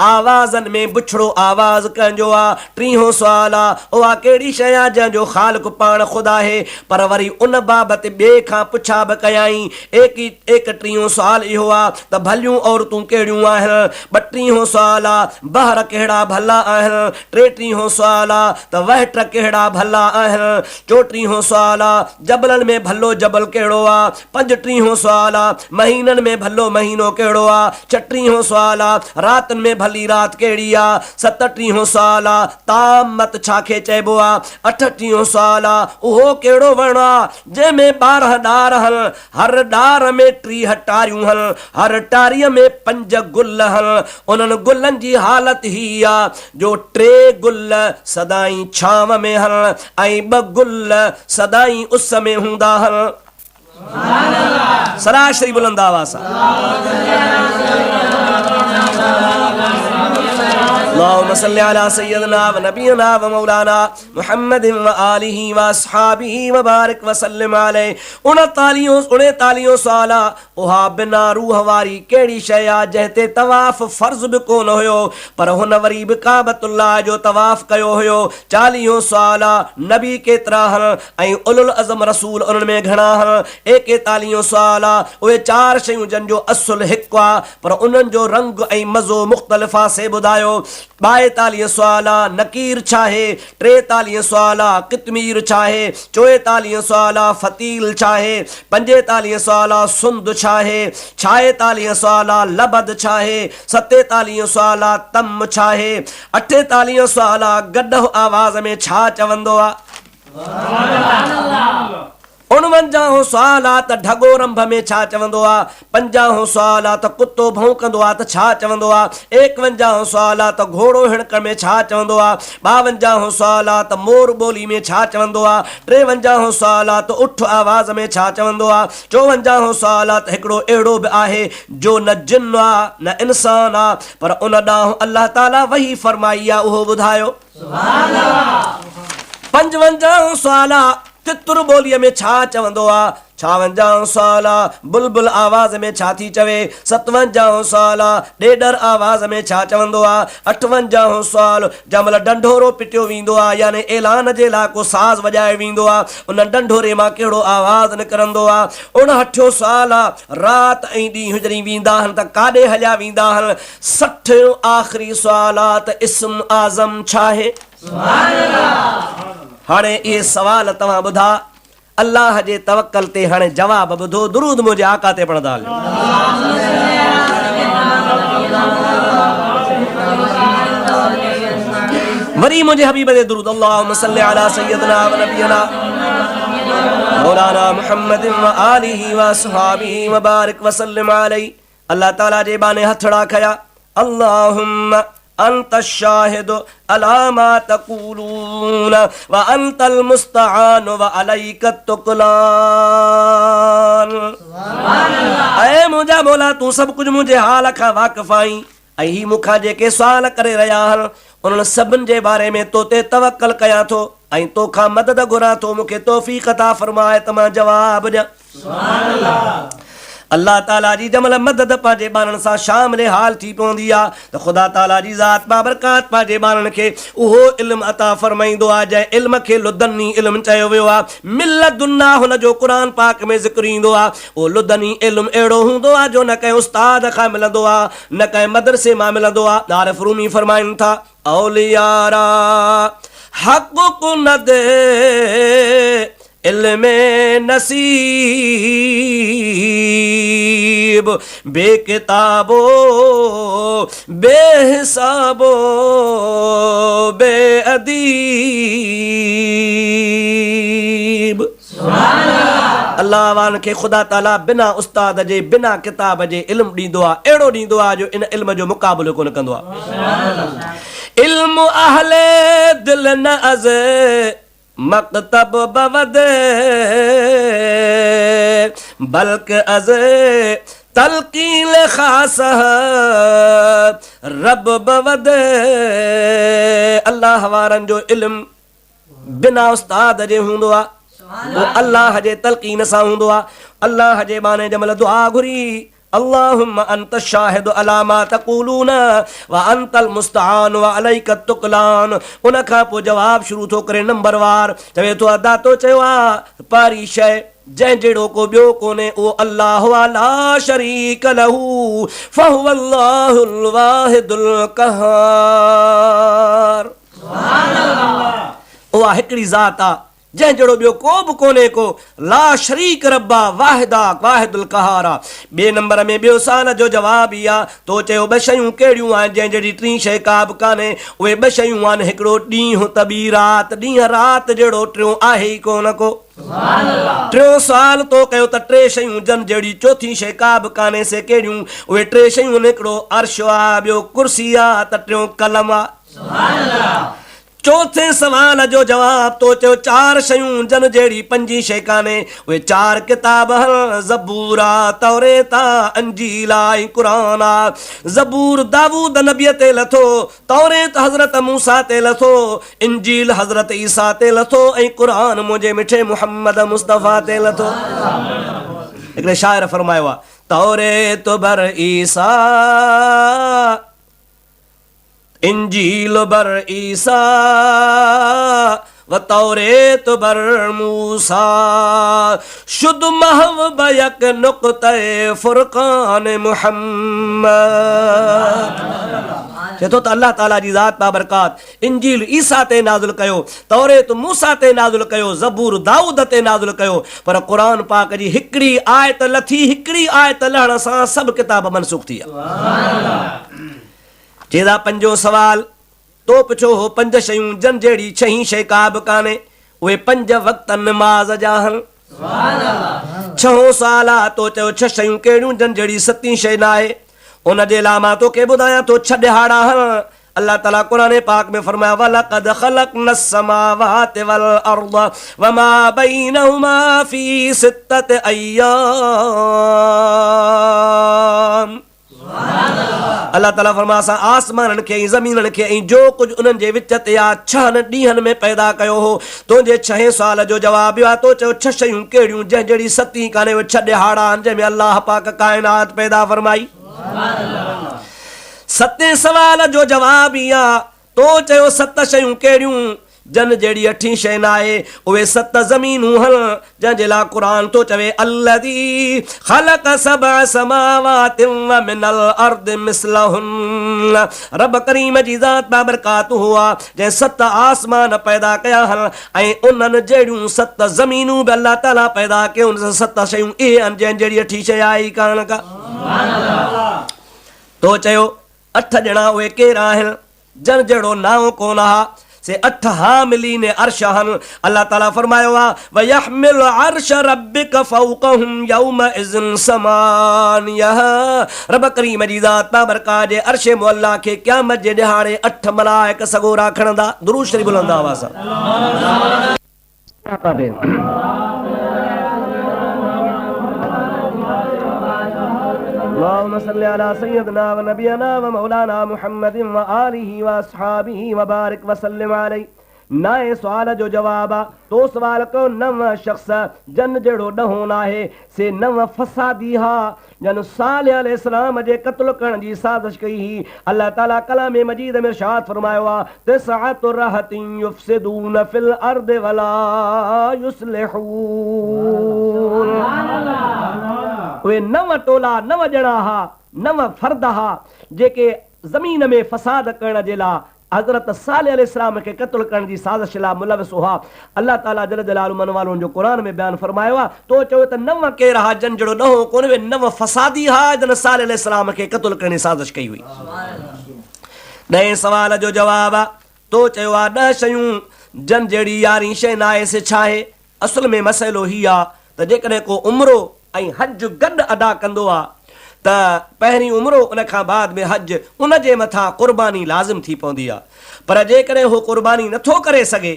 आवाज़नि में बुछड़ो आवाज़ कंहिंजो आहे। 30 सवाल उहा कहिड़ी शइ आहे जंहिंजो ख़ालिक़ पाण ख़ुदा आहे पर वरी उन बाबति ॿिए खां पुछा बि कयाई। 31 सवाल इहो आहे त भलियूं औरतूं कहिड़ियूं आहिनि। 32 सवाल ॿार कहिड़ा भला आहिनि। आहिनि। 33 सुवाल आहे त वहट कहिड़ा भला आहिनि। 34 सुवाल आहे जबलनि में भलो जबल कहिड़ो आहे। 35 सुवाल आहे महीननि में भलो महीनो कहिड़ो आहे। 36 सुवाल आहे रातनि में भली रात कहिड़ी आहे। 37 सुवाल आहे तामत छाखे चइबो आहे। 38 सुवाल आहे उहो कहिड़ो वण आहे जंहिंमें 12 डार हल, हर डार में 3 टारियूं हल, हर टारीअ में 5 गुल हल। उन्हनि गुलनि जी हालत ही आहे जो 3 गुल सदाई छांव में हल ऐं 2 गुल सदाई उस में हूंदा हल। सराशरी बुलंद आवाज़ अल्लाहुम्मा सल्लि अला सय्यदना व नबियना व मौलाना मुहम्मदिन व आलिहि व अस्हाबिहि व बारिक व सल्लिम अलैहि। 39 साल उहा बिना रूह वारी कहिड़ी शइ आहे जंहिं ते तवाफ़ फर्ज़ बि कोन हुयो पर हुन वरी बि काबतुल्लाह जो तवाफ़ कयो हुयो। 40 साल नबी केतिरा हल ऐं उलुल अज़म रसूल उन्हनि में घणा हल। 41 साल उहे 4 शयूं जंहिंजो असुल हिकु आहे पर उन्हनि जो रंग ऐं मज़ो मुख़्तलिफ़ आहे से ॿुधायो। 42 सुवाल नकीर छा आहे। 43 सुवाल कितमीर छा आहे। 44 सुवाल फतील छा आहे। 45 सुवाल सुंद छा आहे। 46 सुवाल लबद छा आहे। 47 सुवाल तम छा आहे। 48 सुवाल गॾ आवाज़ में छा चवंदो आहे। 49 सुवाल त ढगो रंभ में छा चवंदो आहे। 50 सुवाल त कुतो भौंकंदो आहे त छा चवंदो आहे। 51 सुवाल त घोड़ो हिणक में छा चवंदो आहे। 52 सुवाल त मोर ॿोली में छा चवंदो आहे। 53 सुवाल त उठ आवाज़ में छा चवंदो आहे। 54 सुवाल त हिकिड़ो अहिड़ो बि आहे जो न जिन आहे न इंसान आहे पर उन ॾांहुं अल्लाह ताला वही फरमाई आहे उहो ॿुधायो। 55 सुवाल तितुर ॿोलीअ में छा चवंदो आहे। 56 सुवाल बुलबुल आवाज़ में छा थी चवे। 57 सुवाल ॾेडर आवाज़ में छा चवंदो आहे। 58 सुवाल जंहिं महिल ढंढोरो पिटियो वेंदो आहे यानी ऐलान जे लाइ को साज़ वॼाए वेंदो आहे उन ढंढोरे मां कहिड़ो आवाज़ निकिरंदो आहे। 59 सुवाल राति ऐं ॾींहुं गुज़री वेंदा आहिनि त काॾे हलिया वेंदा आहिनि। 60 आख़िरी सुवाल त इस्म आज़म छा आहे। हाणे इहे सवाल तव्हां ॿुधा अल्लाह जे तवक्कल ते। हाणे जवाब ॿुधो दुरूद मुंहिंजे आका ते पढ़ंदा हलियो। वरी मुंहिंजे हबीब ते दुरूद अल्लाहुम्मा सल्लि अला सय्यदना व नबियना मौलाना मुहम्मदिन व आलिहि व अस्हाबिहि व बारिक व सल्लिम अलैहि। अल्लाह ताला जे बाने हथड़ा खया। अल्लाहुम्मा अंत शाहिद अला मा तक़ूलून व अंतल मुस्तआन व अलैका तुक़लान। ऐ मुंहिंजा मौला तूं सभु कुझु मुंहिंजे हाल खां वाक़िफ़ आहीं ऐं ही मूंखां जेके सुवाल करे रहिया आहिनि उन्हनि सभिनि जे बारे में तो ते तवक्कल कयां थो ऐं तोखां मदद घुरां थो। मूंखे तौफ़ीक़ अता फरमाए त मां जवाब ॾियां। अल्लाह ताला जी जमल मदद पंहिंजे ॿारनि सां शामिल हाल थी पवंदी आहे त ख़ुदा ताला जी ज़ात बाबरकात पंहिंजे ॿारनि खे उहो इल्मु अता फरमाईंदो आहे जंहिं इल्म खे लुदनी इल्मु चयो वियो आहे। मिल्लतुन्ना हुन जो क़ुरान पाक में ज़िक्र ईंदो आहे। उहो लुदनी इल्मु अहिड़ो हूंदो आहे जो न कंहिं उस्ताद खां मिलंदो आहे न कंहिं मदरसे मां मिलंदो आहे। आरिफ़ रूमी फरमाइनि था औलियारा हक़ न दे इल्मे नसीब बेकिताबो बेहिसाबो बेअदीब। अल्लाह वान खे ख़ुदा ताला बिना उस्ताद जे बिना किताब जे इल्मु ॾींदो आहे। अहिड़ो ॾींदो आहे जो इन इल्म जो मुक़ाबिलो कोन कंदो आहे। इल्मु अहले दिल न अज़े मकतब बवदे बल्कि अज़े तलकील खास रब बवदे। अल्लाह वारनि जो इल्मु बिना उस्ताद जे हूंदो आहे। वो अल्लाह जे तलकीन सां हूंदो आहे। अल्लाह जे बाने जमल दुआ घुरी अल्लाहुम्मा अंत शाहिद अला मा तक़ूलून व अंतल मुस्तआन व अलैका तुक़लान। उन खां पोइ जवाब शुरू थो करे नंबर वार चवे थो अदा तो चयो आहे पहिरीं शइ जै जड़ो को ब्यो कोने ओ अल्लाह ला शरीक लहू फहुवल्लाहुल वाहिदुल कहार। सुभान अल्लाह। ओ हिकड़ी ज़ात आ जै जड़ो ब्यो को भी कोने को ला शरीक रब्बा वाहिदा वाहिदुल कहारा। बे नंबर में ब्यो साल जो जवाब इया तो चयो ब शयूं केड़ियूं आहिनि जै जड़ी टी शइ का बि कान्हे उहे ब शयूं आहिनि हिकिड़ो ॾींहुं त ॿी रात ॾींहुं रात जहिड़ो टियों आहे ई कोन को। टियों सुवाल तो कयो त टे शयूं जन जहिड़ी चौथी शइ का बि कान्हे से कहिड़ियूं उहे टे शयूं हिकिड़ो अर्श आहे ॿियो कुर्सी आहे त टियों कलम आहे। चौथे सवाल जो जवाब तो चयो चार शयूं जन जहिड़ी पंजी शइ कान्हे उहे चार किताब ज़बूर आहे तौरेत आहे अंजील आहे क़ुरान आहे। ज़बूर दाऊद नबीअ ते लथो तौरेत हज़रत मूसा ते लथो इंजील हज़रत ईसा ते लथो ऐं क़ुरान मुंहिंजे मिठे मुहम्मद मुस्तफ़ा ते लथो। हिकिड़े शाइर फरमायो आहे तौरेत बर ईसा इंजील बर ईसा व तौरेत बर मूसा शुद्ध महव बयक नुक़्ते फुरक़ान मुहम्मद। चेतो त अल्लाह ताला जी ज़ात बाबरकात इंजील ईसा ते नाज़िल कयो तौरेत मूसा ते नाज़िल कयो ज़बूर दाऊद ते नाज़िल कयो पर क़ुरान पाक जी हिकिड़ी आयत लथी हिकिड़ी आयत लहण सां सभु किताब मनसूख थी विया। चेदा पंजो सवाल तो पुछो हो पंज शयूं जन जहिड़ी छहीं शइ का बि कान्हे उहे पंज वक़्त नमाज़ जा आहिनि। छहों सवाल आहे तो चयो छह शयूं कहिड़ियूं जन जहिड़ी सतीं शइ न आहे उन जे लाइ मां तोखे ॿुधायां थो छह ॾिहाड़ा आहिनि। अल्लाह ताला कुरान पाक में फरमाया वलक़द ख़लक़नस समावाति वल अर्द वमा बैनहुमा फी सित्तति अय्याम। अल्लाह ताला फरमाया असां आसमाननि खे ऐं ज़मीननि खे ऐं जो कुझु उन्हनि जे विच ते आहे 6 ॾींहंनि में पैदा कयो हो। तुंहिंजे छहें सुवाल जो जवाब आहे तो चयो छह शयूं कहिड़ियूं जंहिं जहिड़ी सतीं कान्हे उहे छह ॾिहाड़ा आहिनि जंहिंमें अल्लाह पाक काइनात पैदा फरमाई। सतें सवाल जो जवाब ई आहे तो चयो सत शयूं कहिड़ियूं जन जहिड़ी अठी शइ न आहे उहे सत ज़मीनूं आहिनि जंहिंजे लाइ क़ुरान तो चवे अल्लज़ी ख़लक़ सबअ समावाति व मिनल अर्दि मिस्लहुन। रब करीम जी ज़ात बाबरकातुहू आहे जंहिं सत आसमान पैदा कया आहिनि ऐं उन्हनि जहिड़ियूं सत ज़मीनूं बि अल्लाह ताला पैदा कयूं। उन सत शयूं इहे आहिनि जंहिं जहिड़ी अठी शइ आहे ई कान का। तो चयो अठ ॼणा उहे केरु आहिनि जन जहिड़ो नाओ कोन आहे से अठ हामिलीन अर्श हन। अल्लाह ताला फरमायो आहे वयहमिल अर्श रब्बिक फौक़हुम यौमइज़िन समानियह। रब करीम जी ज़ात बाबरकात जे अर्श मुअल्ला खे क़यामत जे ॾिहाड़े 8 मलाइक सगोरा खणंदा। दुरूद शरीफ बुलंद आवाज़ सां। अल्लाहुम्मा सल्लि अला सय्यिदिना व नबियना व मौलाना मुहम्मदिन व आलिहि व अस्हाबिहि व बारिक व सल्लिम अलैहि। नए सवाल जो जवाब आहे तो सवाल कयो नव शख्स जन जहिड़ो ॾहों न आहे से नव फसादी हा जन सालिह अलैहिस्सलाम जे क़त्ल करण जी साज़िश कई ही। अल्लाह ताला कलाम मजीद में इरशाद फरमायो आहे तिसअतु रहतिन युफ़सिदून फिल अर्दि वला युस्लिहून। उहे नव टोला नव ॼणा हा नव फर्द हा जेके ज़मीन में फसाद करण जे लाइ हज़रत सालिह अलैहिस्सलाम खे क़त्ल करण जी साज़िश लाइ मुलविस हुआ। अल्लाह ताला जल जलालुहु मन वालों जो क़ुरान में बयान फरमायो आहे तो चयो त नव केरु हा जन जहिड़ो ॾहों कोन उहे नव फसादी हा जन सालिह अलैहिस्सलाम खे क़त्ल करण जी साज़िश कई हुई। ॾहें सवाल जो जवाब आहे तो चयो आहे 10 शयूं जन जहिड़ी 11 शइ न आहे से छा आहे। असल में मसइलो ही आहे त जेकॾहिं को उम्रो ऐं हज गॾु अदा कंदो आहे त पहिरीं उम्रो उन खां बाद में हज उन जे मथां क़ुर्बानी लाज़िम थी पवंदी आहे। पर जेकॾहिं हू क़ुर्बानी नथो करे सघे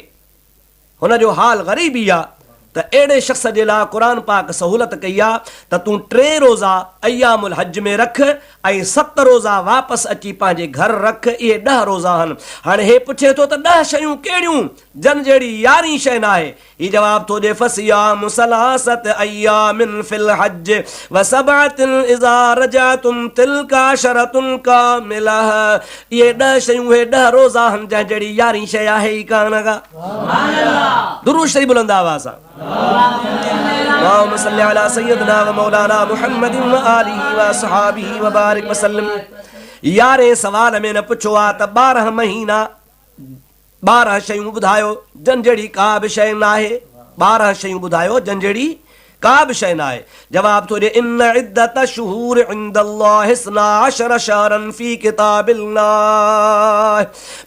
हुन जो हाल ग़रीबी आहे त अहिड़े शख़्स जे लाइ क़ुरान पाक सहूलत कई आहे त तूं 3 रोज़ा अयामुल हज में रख ऐं 7 रोज़ा वापसि अची पंहिंजे घर रख। इहे 10 रोज़ा आहिनि। हाणे हे पुछे थो त 10 शयूं कहिड़ियूं जन जहिड़ी 11 शइ न आहे। ही जवाब थो ॾे फसियाम सलासत अय्यामिन फिल हज व सबअतिन इज़ा रजअतुम तिलका शरतुन कामिलह। इहे 10 शयूं हे 10 रोज़ा आहिनि जंहिं जहिड़ी 11 शइ आहे ई कान का। सुभान अल्लाह। दुरूद शरीफ बुलंद आवाज़ सां। अल्लाहुम्मा सल्लि अला सय्यदिना व मौलाना मुहम्मदिन व आलिहि व असहाबिहि व बारिक वसल्लम। यारे सवाल में न पुछो आ त 12 महीना 12 शयूं ॿुधायो जन जहिड़ी का बि शइ न आहे। 12 शयूं ॿुधायो जन जहिड़ी का बि शइ न आहे। जवाब थो ॾे इन इद्दत शुहूर इंदल्लाहि 12 शहरन फी किताबिल्लाह।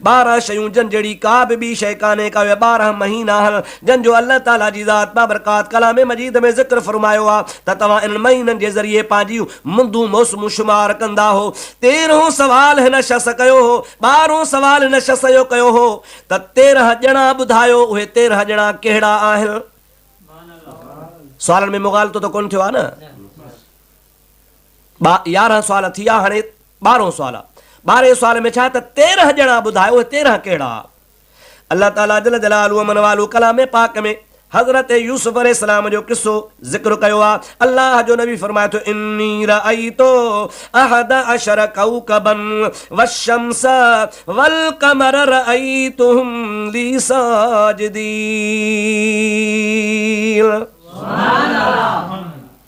12 शयूं जन जहिड़ी का बि ॿी शइ कान्हे का 12 महीना जन जो अल्लाह ताला जी ज़ात बाबरकात कलाम मजीद में ज़िक्र फरमायो आहे त तव्हां इन महीननि जे ज़रिए पंहिंजी मुंदू मौसमूं शुमार कंदा हो। 13हों सवाल हिन शख़्स कयो हो, 12हों सवाल हिन शख़्स जो कयो हो त 13 ॼणा ॿुधायो उहे 13 ॼणा कहिड़ा आहिनि। सवालनि में मुगालतो तो कोन थियो आहे न। 11 सवाल थी विया, हाणे 12हों सवाल आहे। 12हें सवाल में छा त 13 ॼणा ॿुधायो 13 कहिड़ा। अल्लाह ताला जल जलालुहु मन वालू कलाम पाक में हज़रत यूसुफ अलैहिस्सलाम जो किस्सो ज़िक्र कयो आहे। अल्लाह जो नबी फरमाए थो इन्नी रअयतु अहद अशर कौकबन वश्शम्स वल कमर रअयतुहुम ली साजिदीन।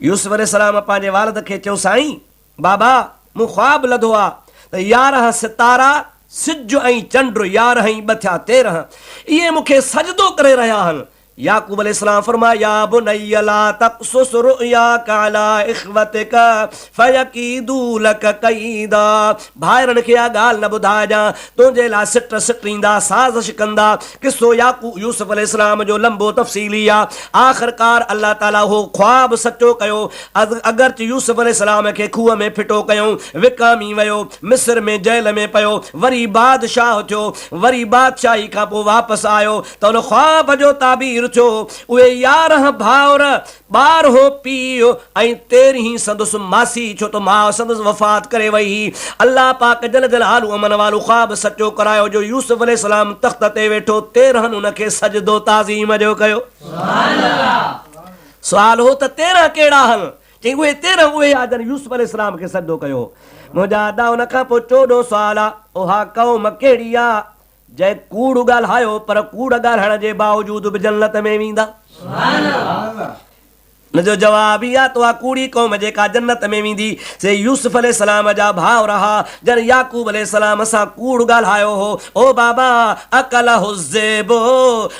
यूसुफ अलैहिस्सलाम पंहिंजे वालिद खे चयो साईं बाबा मूं ख्वाब लधो आहे त 11 सितारा सिज ऐं चंड 11 ऐं 2 थिया 13 इहे मूंखे सजदो करे रहिया आहिनि। याकूब अलैहिस्सलाम फरमाया या बुनय्य ला तक़सुस रुअयाका अला इख्वतिका फयकीदू लक कैदा। भाइरनि खे इहा ॻाल्हि न ॿुधाइजां तुंहिंजे लाइ सिट सिटींदा साज़िश कंदा। किसो याकूब यूसुफ अलैहिस्सलाम जो लंबो तफ़सीली आहे। आख़िरकार अल्लाह ताला हो ख्वाब सचो कयो। अगरचे यूसुफ अलैहिस्सलाम खे खूह में फिटो कयूं, विकामी वियो, मिस्र में जेल में पियो, वरी बादशाह थियो, वरी बादशाही खां पोइ वापसि आयो त उन ख्वाब जो ताबीर थियो। उहे 11 भाउर 12 पीउ ऐं 13 संदसि मासी, छो त मां संदसि वफ़ात करे वई। अल्लाह पाक जल जलालुहु अमन वालो ख्वाब सचो करायो जो यूसुफ अलैहिस्सलाम तख़्त ते वेठो 13 उनखे सजदो ताज़ीम जो कयो। सुवाल हो त 13 कहिड़ा आहिनि? चई उहे 13 उहे आ जन यूसुफ अलैहिस्सलाम खे सजदो कयो। मुंहिंजा अदा उन खां पोइ 14 सुवाल आहे उहा कौम कहिड़ी आहे जंहिं कूड़ ॻाल्हायो पर कूड़ ॻाल्हाइण जे बावजूद बि जन्नत में वेंदा। जो जवाब ई आहे त उहा कूड़ी क़ौम जेका जन्नत में वेंदी से यूसुफ अलैहिस्सलाम जा भाउ रहा जन याकूब अलैहिस्सलाम सां कूड़ ॻाल्हायो हो। ओ बाबा अकल हुज़ेबो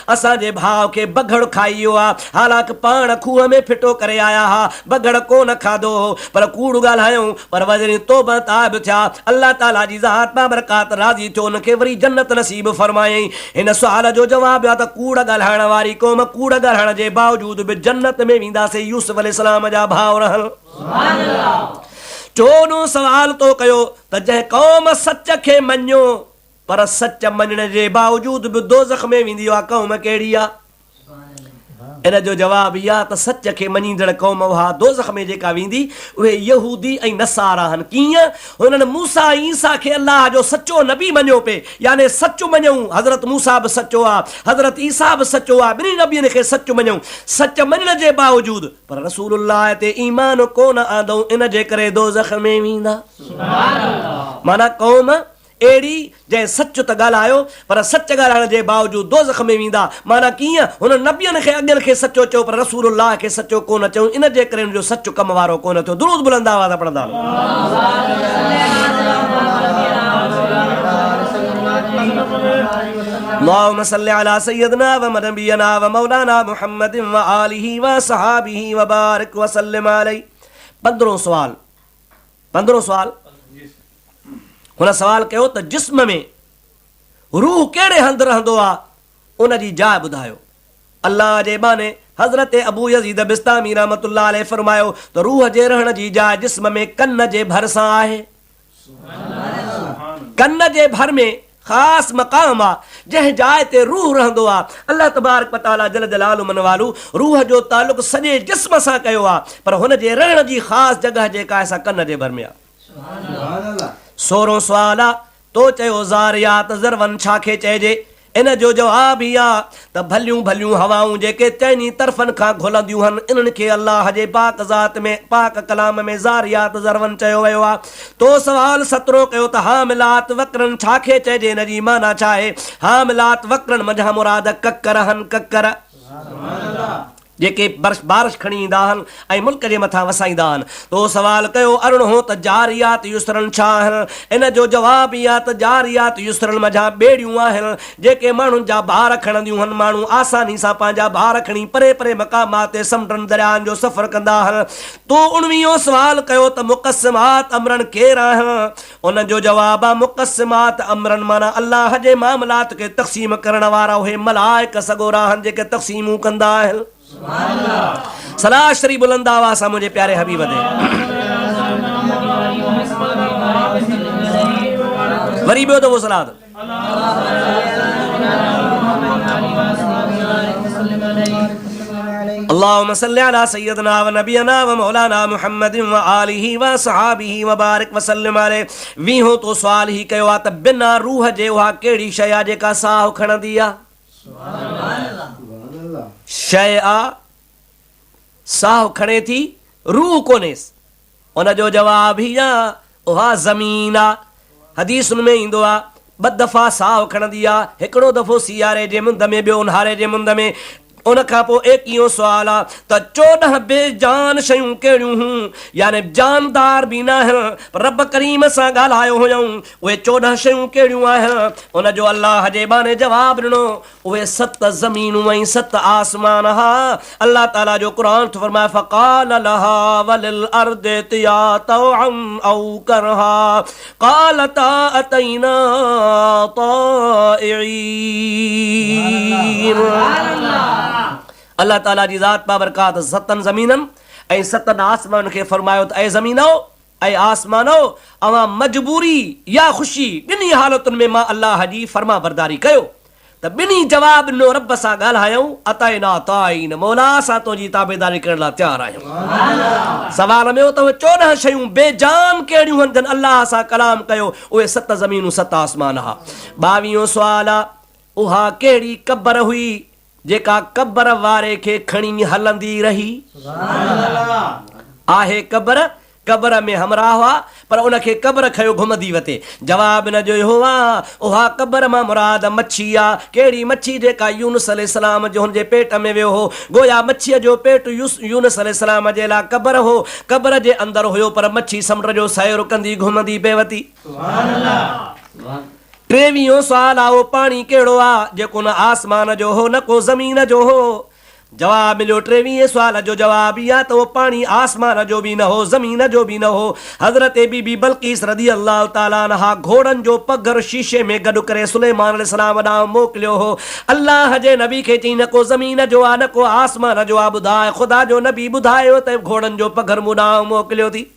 असांजे भाउ खे बघड़ खाई वियो आहे, हालांकि पाण खूह में फिटो करे आया हा, बघड़ कोन खाधो हो पर कूड़ ॻाल्हायूं पर वरी तौबा ताब थिया। अल्लाह ताला जी ज़ात बाबरकात राज़ी थियो, उनखे वरी जन्नत नसीब फरमायई। हिन सुवाल जो जवाब आहे त कूड़ ॻाल्हाइण वारी क़ौम कूड़ ॻाल्हाइण जे बावजूद बि जन्नत में वेंदासीं। यूसुफ अलैहिस्सलाम जा भाउ रहल। 14 सवाल तो कयो त जंहिं क़ौम सच खे मञियो पर सच मञण जे बावजूद बि दोज़ख में वेंदी आहे क़ौम कहिड़ी आहे? इन जो जवाब इहा त सच खे मञींदड़ क़ौम उहा दोज़ख में जेका वेंदी उहे यहूदी ऐं नसारा आहिनि। कीअं? हुननि मूसा ईसा खे अल्लाह जो सचो नबी मञियो पे, यानी सच मञूं हज़रत मूसा बि सचो आहे, हज़रत ईसा बि सचो आहे, ॿिन्ही नबियनि खे सच मञूं। सच मञण जे बावजूद पर रसूलुल्लाह ते ईमान कोन आंदऊं, इन जे करे दोज़ख में वेंदा। माना क़ौम अहिड़ी जंहिं सच त ॻाल्हायो पर सच ॻाल्हाइण जे बावजूद दोज़ख में वेंदा। माना कीअं? हुन नबियनि खे अॻियनि खे सचो चयो पर रसूलुल्लाह खे सचो कोन चयूं, इन जे करे हुनजो सच कम वारो कोन थियो। दुरूद बुलंद आवाज़ पढ़ंदा। अल्लाहुम्मा सल्लि अला सय्यदिना व नबियना व मौलाना मुहम्मदिन व आलिहि व सहाबिहि व बारिक व सल्लिम अलैहि। 15 सवाल हुन सवाल कयो त जिस्म में रूह कहिड़े हंधि रहंदो आहे उन जी जाइ ॿुधायो। अल्लाह जे बाने हज़रत अबू यज़ीद बिस्तामी रहमतुल्लाह अलैहि फरमायो त रूह जे रहण जी जाइ जिस्म में कन जे भर सां आहे। कन जे भर में ख़ासि मक़ाम आहे जंहिं जाइ ते रूह रहंदो आहे। अल्लाह तबारक व तआला जल जलालुहु मन वालू रूह जो तालुक़ सॼे जिस्म सां कयो आहे पर हुन जे रहण जी ख़ासि जॻह जेका आहे कन जे भर में आहे। 16 सवाल आहे तो चयो ज़ारियात ज़रवन छा खे चइजे? इन जो जवाब ई आहे त भलियूं भलियूं हवाऊं जेके चइनी तरफ़नि खां घुलंदियूं आहिनि इन्हनि खे अल्लाह जे पाक ज़ात में पाक कलाम में ज़ारियात ज़रवन चयो वियो आहे। तो सवाल 17 कयो त हामिलात वक़रन छा खे चइजे? इन जी माना छा आहे? हामिलात वक़रन मंझां मुराद ककर हन। ककर जेके बारिश खणी ईंदा आहिनि ऐं मुल्क जे मथां वसाईंदा आहिनि। तो सवाल कयो अरिड़हों त जारियात युसरन छा आहिनि? इन जो जवाब इहा त जारियात युसरन मझां ॿेड़ियूं आहिनि जेके माण्हुनि जा भार खणंदियूं आहिनि। माण्हू आसानी सां पंहिंजा भार खणी परे परे मक़ामात ते समुंडनि दरियाहनि जो सफ़र कंदा आहिनि। तो 19 सवाल कयो त मुक़स्सिमात अमरन केरु आहिनि? उन जो जवाब आहे मुक़स्सिमात अमरन माना अल्लाह जे मामलात खे तक़सीम करण वारा उहे मलाइक सॻोरा आहिनि जेके तक़सीमूं कंदा आहिनि। सलाह शरीफ बुलंद आवाज़ सां मुंहिंजे प्यारे हबीब दे वरी ॿियो दफ़ो सलाद। अल्लाहुम्मा सल्लि अला सय्यदना व नबियना व मौलाना मुहम्मदिन व आलिहि व सहाबिहि व बारिक व सल्लिम अलैहि। वीहों तो सवाल ही कयो आहे त बिना रूह जे उहा कहिड़ी शइ आहे जेका साहु खणंदी आहे? शइ आहे साहु खणे थी, रूह कोन्हेसि। उन जो जवाब ही आहे उहा ज़मीन आहे। हदीसुनि में ईंदो आहे 2 दफ़ा साहु खणंदी आहे, हिकिड़ो दफ़ो सियारे जे मुंद में, ॿियो उन्हारे जे मुंद में। उन खां पोइ 21 सुवाल आहे त 14 बेजान शयूं कहिड़ियूं हुयूं, यानी जानदार बि न आहिनि पर रब करीम सां ॻाल्हायो हुयऊं। उहे 14 शयूं कहिड़ियूं आहिनि? उन जो अल्लाह जे बाने जवाब ॾिनो उहे 7 ज़मीनूं ऐं 7 आसमान हा। अल्लाह ताला जो क़ुरान थो फरमाए फ़क़ाल लहा वलिल अर्दि तिया तौअन औ करहा क़ालता अतैना ताइईन। अल्लाह ताला जी ज़ात बाबरकात 7 ज़मीननि ऐं 7 आसमान खे फरमायो त ऐं ज़मीनो ऐं आसमानो अवां मजबूरी या ख़ुशी ॿिन्ही हालतुनि में मां अल्लाह जी फर्मा बरदारी कयो। त ॿिन्ही जवाब ॾिनो, रब सां ॻाल्हायूं, अतैना ताइन, मौला असां तुंहिंजी ताबेदारी करण लाइ तयारु आहियूं। सवाल में त 14 शयूं बेजान कहिड़ियूं आहिनि जन अल्लाह सां कलाम कयो? उहे 7 ज़मीनूं 7 आसमान हा। 22 सुवाल आहे उहा कहिड़ी क़बर हुई जेका क़बर वारे खे खणी हलंदी रही? आहे क़बर में हमराह हुआ पर उनखे क़बर खयो घुमंदी वते। जवाब न जो इहो आहे उहा क़बर मां मुराद मच्छी आहे। कहिड़ी मच्छी? जेका यूनुस अलैहिस्सलाम जो हुनजे पेट में वियो हो। गोया मच्छीअ जो पेट यूनुस अलैहिस्सलाम जे लाइ क़बर हो, क़बर जे अंदरि हुयो पर मच्छी समुंड जो सैर कंदी घुमंदी पे वती। 23 सुवाल आहे उहो पाणी कहिड़ो आहे जेको न आसमान जो हो न को ज़मीन जो हो? जवाब मिलियो 23 सुवाल जो जवाब इहा त उहो पाणी आसमान जो बि न हो, ज़मीन जो बि न हो। हज़रत बीबी बल्क़ीस रज़ी अल्लाह ताला अन्हा घोड़नि जो पघर शीशे में गॾु करे सुलेमान अलैहिस्सलाम ॾांहुं मोकिलियो हो। अल्लाह जे नबी खे चई न को ज़मीन जो आहे न को आसमान जो आहे, ॿुधाए। ख़ुदा जो नबी ॿुधायो त घोड़नि जो पघर मूं ॾांहुं मोकिलियो थी।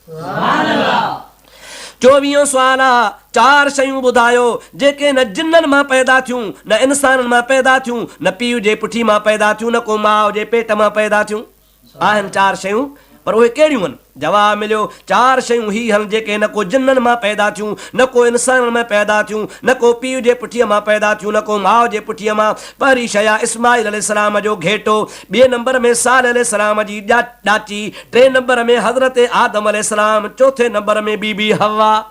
24 सुवाल आहे 4 शयूं ॿुधायो जेके न जिन्ननि मां पैदा थियूं न इंसाननि मां पैदा थियूं न पीउ जे पुठी मां पैदा थियूं न को माउ जे पेट मां पैदा थियूं। आहिनि 4 शयूं पर उहे कहिड़ियूं आहिनि? जवाब मिलियो 4 शयूं ही आहिनि जेके न को जिन्ननि मां पैदा थियूं न को इंसाननि में पैदा थियूं न को पीउ जे पुठीअ मां पैदा थियूं न को माउ जे पुठीअ मां। पहिरीं शइ आहे इस्माइल अलैहिस्सलाम जो घेटो, 2 नंबर में साल अलैहिस्सलाम जी ॾाची, 3 नंबर में हज़रत आदम अलैहिस्सलाम, 4 नंबर में बीबी हवा।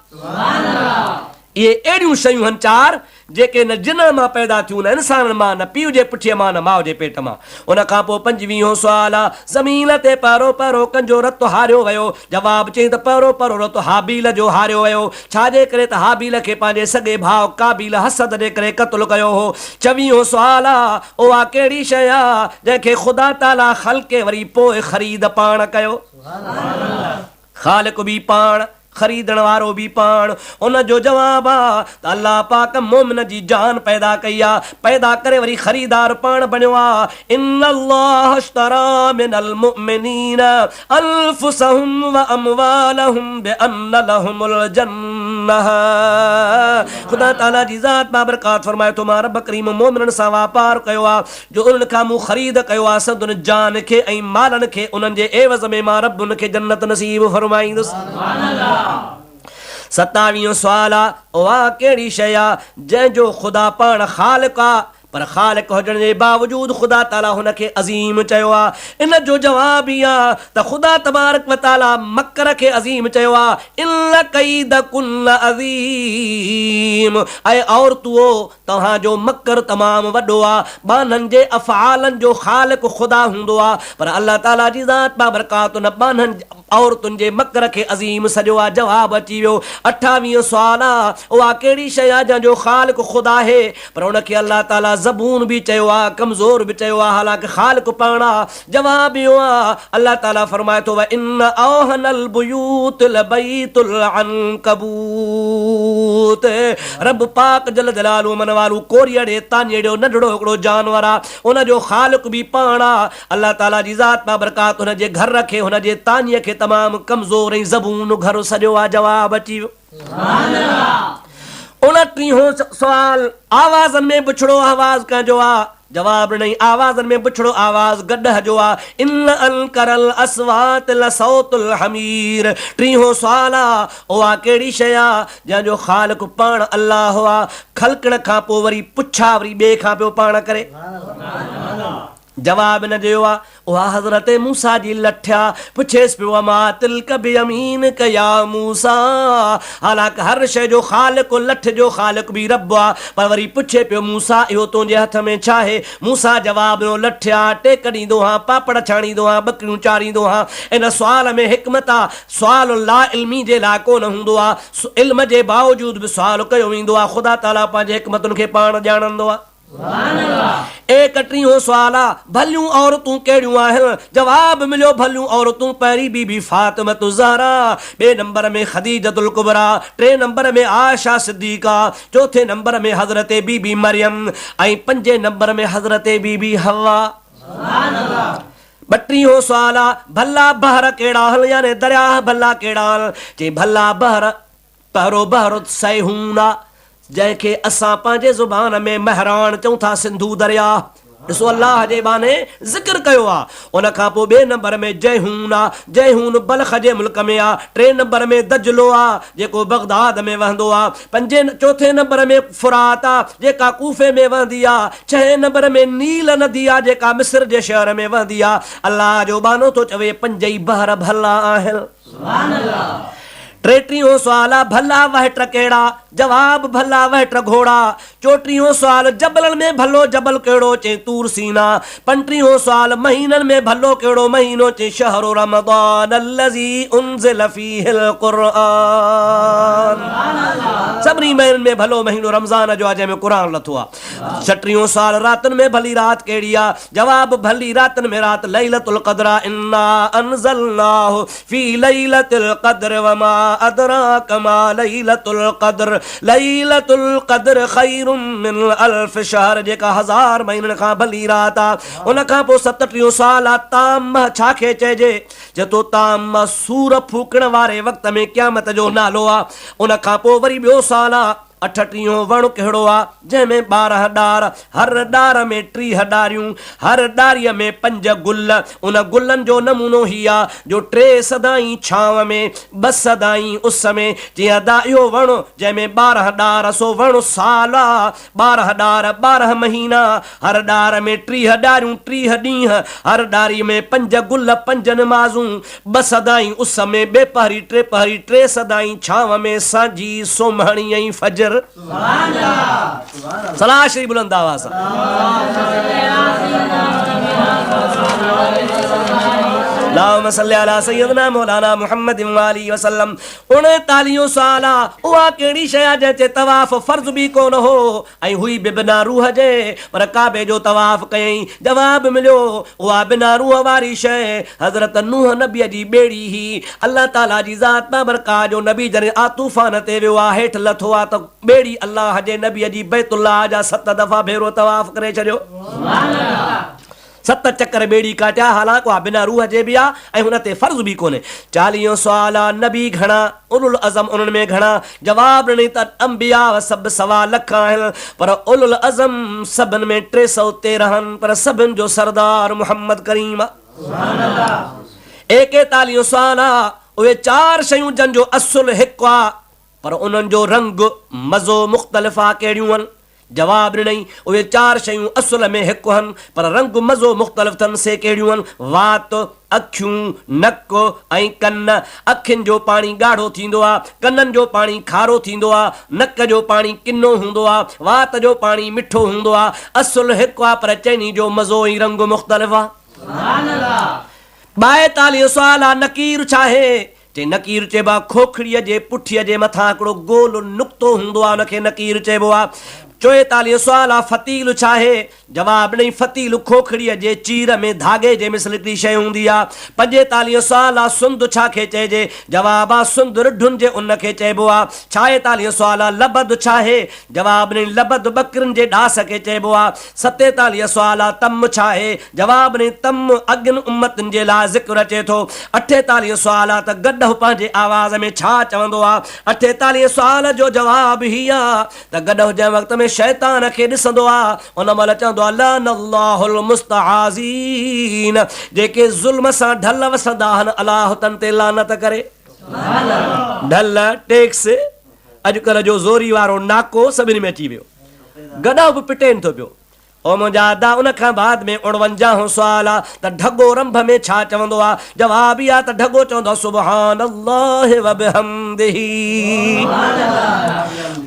इहे अहिड़ियूं शयूं आहिनि 4 जेके न जिन्ननि मां पैदा थियूं न इंसाननि मां न पीउ जे पुठीअ मां न माउ जे पेट मां। उन खां पोइ 25 सुवाल आहे ज़मीन ते पहिरों पहिरों कंहिंजो रतु हारियो वियो? जवाब चई त पहिरों पहिरों रतु हाबील जो हारियो वियो। छाजे करे? त हाबील खे पंहिंजे सॻे भाउ काबील हसद जे करे क़त्ल कयो हो। 26 सुवाल आहे उहा कहिड़ी शइ आहे जंहिंखे ख़ुदा ताला ख़ल्क़े वरी पोइ ख़रीद पाण कयो? ख़ालिक़ बि पाण, ख़रीदण वारो बि पाण। उन जो जवाब आहे त अल्लाह पाक मोमिन जी जान पैदा कई आहे, पैदा करे वरी ख़रीदार पाण बणियो आहे। इन्नल्लाह अश्तरा मिनल मुमिनीन अनफुसहुम व अमवालहुम बिअन्न लहुमुल जन्नह। ख़ुदा ताला जी ज़ात बाबरकात फरमाए थो मां रब करीम मोमिननि सां वापार कयो आहे जो उन्हनि खां मूं ख़रीद कयो आहे संदुनि जान खे ऐं मालनि खे। उन्हनि जे एवज़ में मां रब उनखे जन्नत नसीब फरमाईंदुसि। 27 सुवाल आहे उहा कहिड़ी शइ आहे जंहिंजो ख़ुदा पाण ख़ालिक़ आहे पर ख़ालिक़ हुजण जे बावजूद ख़ुदा ताला हुनखे अज़ीम चयो आहे। इन जो जवाब ई आहे त ख़ुदा तबारक व ताला मकर खे अज़ीम चयो आहे, इन कैदकुन्न अज़ीम, ऐं औरतुओ तव्हांजो मकर तमामु वॾो आहे। बाननि जे अफ़आलनि जो ख़ालिक़ ख़ुदा हूंदो आहे, पर अल्लाह ताला जी ज़ात बाबरकात न बाननि औरतुनि जे मकर खे अज़ीम सॼो आहे। जवाब अची वियो। 28 सुवाल आहे, उहा कहिड़ी शइ आहे जंहिंजो ख़ालिक़ ख़ुदा आहे, पर उनखे अल्लाह ताला ज़बून बि चयो आहे, कमज़ोर बि चयो आहे, हालांकि ख़ालिक़ पाण आहे। जवाब इहो आहे, अल्लाह ताला फरमाए थो, इन औहनल बुयूत लबैतुल अनकबूत। रब पाक जल जलालू मन वालू कोरियड़े तानियड़ो नंढड़ो हिकिड़ो जानवर आहे, उनजो ख़ालिक़ बि पाण आहे। अल्लाह ताला जी ज़ात बाबरकात हुनजे घर खे, हुनजे तानीअ खे तमामु कमज़ोर ऐं ज़बून घर सॼो आहे। जवाब अची वियो। 29 सुवाल, आवाज़नि में बुछड़ो आवाज़ कंहिंजो आहे? जवाब नहीं, आवाज़नि में बुछड़ो आवाज़ गॾह जो आहे। इन अनकरल अस्वात लसौतुल हमीर। 30 सुवाल आहे, उहा कहिड़ी शइ आहे जंहिंजो ख़ालिक़ पाण अल्लाह आहे, ख़ल्क़ण खां पोइ वरी पुछा वरी ॿिए खां पियो पाण करे? जवाब न ॾियो आहे। उहा हज़रत मूसा जी लठिया, पुछेसि पियो अमा तिल्क बियमीनक या मूसा। हालांकि हर शइ जो ख़ालिक़ लठ जो ख़ालिक़ बि रब आहे, पर वरी पुछे पियो मूसा इहो तुंहिंजे हथ में छा आहे? मूसा जवाब ॾिनो, लठिया टेक ॾींदो आहियां, पापड़ छाणींदो आहियां, ॿकरियूं चारींदो आहियां। इन सुवाल में हिकमत आहे। सुवाल ला इल्मी जे लाइ कोन हूंदो आहे, इल्म जे बावजूद बि सुवाल कयो वेंदो आहे। ख़ुदा ताला पंहिंजे हिकमतुनि खे पाण ॼाणंदो आहे। 31 सुवाल आहे, भलियूं औरतूं कहिड़ियूं आहिनि? जवाब मिलियो, भलियूं औरतूं पहिरीं बीबी फातिमतु ज़हरा, 2 नंबर में खदीजतुल कुबरा, 3 नंबर में आयशा सिद्दीका, 4थे नंबर में हज़रत बीबी मरियम, ऐं 5 नंबर में हज़रत बीबी हवा। 32 सुवाल आहे, भला बहर कहिड़ा आहिनि? यानी दरिया भला कहिड़ा आहिनि? चई भला बहर, पहिरों बहर सैहूना, जंहिंखे असां पंहिंजे ज़ुबान में महरान चऊं था, सिंधु दरिया। ॾिसो अल्लाह जे बाने ज़िक्र कयो आहे। उन खां पोइ 2 नंबर में जयहून आहे, जयहून बल्ख जे मुल्क में आहे। 3 नंबर में दजलो आहे, जेको बगदाद में वहंदो आहे। 4थे नंबर में फुरात आहे, जेका कूफे में वहंदी आहे। 6 नंबर में नील नदी आहे, जेका मिस्र जे शहर में वहंदी आहे। अल्लाह जो बानो थो चवे 5 ई बहर भला आहिनि। सुभान अल्लाह। 33 सुवाल आहे, भला वहट कहिड़ा? जवाब भला वहट घोड़ा। 34 सुवाल, जबलनि में भलो जबल कहिड़ो? चई तूर सीना। 35 सुवाल, महीननि में भलो कहिड़ो महीनो? चई शहरु रमज़ान अल्लज़ी उनज़िल फ़ीहिल क़ुरआन। सभिनी महीननि में भलो महीनो रमज़ान जो आहे, जंहिंमें क़ुरान लथो आहे। 36 सुवाल, रातनि में भली रात कहिड़ी आहे? जवाब भली रातनि में रात लैलतुल क़द्र, इन्ना अनज़लनाहु फ़ी लैलतिल क़द्र वमा अदराक मा लैलतुल क़द्र, लैलतुल क़द्र खैरुम मिन अल्फ शहर, जेका 1000 महीननि खां भली रात आहे। उन खां पोइ 37 सुवाल आहे, ताम छा खे चइजे? जेतो ताम सूर फूकण वारे वक़्त में क़यामत जो नालो आहे। उन खां पोइ वरी ॿियो सुवाल आहे, 38 वण कहिड़ो आहे? जंहिंमें 12 डार, हर डार में 30 डारियूं, हर डारीअ में 5 गुल। उन गुलनि जो नमूनो ही आहे जो 3 सदाई छांव में, 2 सदाई उस में। जीअं अदा इहो वण जंहिंमें 12 डार, सो वण साल आहे। 12 डार 12 महीना, हर डार में 30 डारियूं 30 ॾींहं, हर डारी में 5 गुल 5 नमाज़ूं, 2 सदाई उस में, 2 पहरी 3 पहरी, 3 सदाई छांव में, सांझी सोमहणी ऐं फजर। सलाह श्री बुलंद आवाज़। अल्लाहुम्मा सल्ली अला सय्यदना मौलाना मुहम्मद व आलिहि वसल्लम। 39 सुवाल आहे, उहा कहिड़ी शइ आहे जंहिं ते तवाफ़ फर्ज़ बि कोन हो ऐं हुई बि बिना रूह जे, पर काबे जो तवाफ़ कयईं? जवाब मिलियो, उहा बिना रूह वारी शइ हज़रत नूह नबीअ जी ॿेड़ी ही। अल्लाह ताला जी ज़ात बाबरकात जो नबी जॾहिं तूफ़ान ते वियो आहे, हेठि लथो आहे, त ॿेड़ी अल्लाह जे नबीअ जी बैतुल्लाह जा 7 दफ़ा भेरो तवाफ़ करे छॾियो। 7 चक्कर ॿेड़ी काटिया, हालांकि उहा बिना रूह जे बि आहे ऐं हुन ते फर्ज़ बि कोन्हे। 40 सुवाल आहे, नबी घणा? उलुल अज़म उन्हनि में घणा? जवाब ॾिनई त अंबिया सभु 1.25 लख आहिनि, पर उलुल अज़म सभिनि में 313 आहिनि, पर सभिनि जो सरदार मुहम्मद करीम। 41 सुवाल आहे, उहे 4 शयूं जंहिंजो असुल हिकु आहे, पर उन्हनि जो रंग मज़ो मुख़्तलिफ़ आहे, कहिड़ियूं आहिनि? जवाब ॾिनई उहे 4 शयूं असुल में हिकु हन पर रंग मज़ो मुख़्तलिफ़ अथनि से कहिड़ियूं आहिनि वात अखियूं नक ऐं कन अखियुनि जो पाणी ॻाढ़ो थींदो आहे कननि जो पाणी खारो थींदो आहे नक जो पाणी किनो हूंदो आहे वात जो पाणी मिठो हूंदो आहे असुल हिकु आहे पर चइनी जो मज़ो ऐं रंग मुख़्तलिफ़ आहे 42 सुवाल आहे नकीर छा आहे ते नकीर चइबो आहे खोखड़ीअ जे पुठीअ जे मथां हिकिड़ो गोल नुक़्तो हूंदो आहे उनखे नकीर चइबो आहे 44 सुवाल आहे फतील छा आहे जवाब ॾेई फतील खोखड़ीअ जे चीर में धागे जे मिसल हिकिड़ी शइ हूंदी आहे 45 सुवाल आहे सुंद छा खे चइजे जवाब आहे सुंद रिढुनि जे उन खे चइबो आहे 46 सुवाल आहे लबद छा आहे जवाब ॾेई लबद बकरिन जे डास खे चइबो आहे 47 सुवाल आहे तम छा आहे जवाब ॾेई तम अॻिन उम्मतनि जे लाइ ज़िक्र अचे थो 48 सुवाल आहे त गॾु पंहिंजे आवाज़ में छा चवंदो आहे 48 सुवाल जो जवाब ही आहे त गॾु जंहिं वक़्त में शैतान खे ॾिसंदो आहे उन महिल चवंदो आहे लानल्लाहुल मुस्तआज़ीन जेके ज़ुल्म सां ढल वसंदा आहिनि अलाह तन ते लानत करे ढल टैक्स अॼुकल्ह जो ज़ोरी वारो नाको सभिनी में अची वियो गॾो बि पिटेनि थो पियो ओ मुंहिंजा अदा उन खां बाद में 49 सुवाल आहे त ढगो रंभ में छा चवंदो आहे जवाब इहा त ढगो चवंदो आहे सुब्हानल्लाह व बिहम्दिही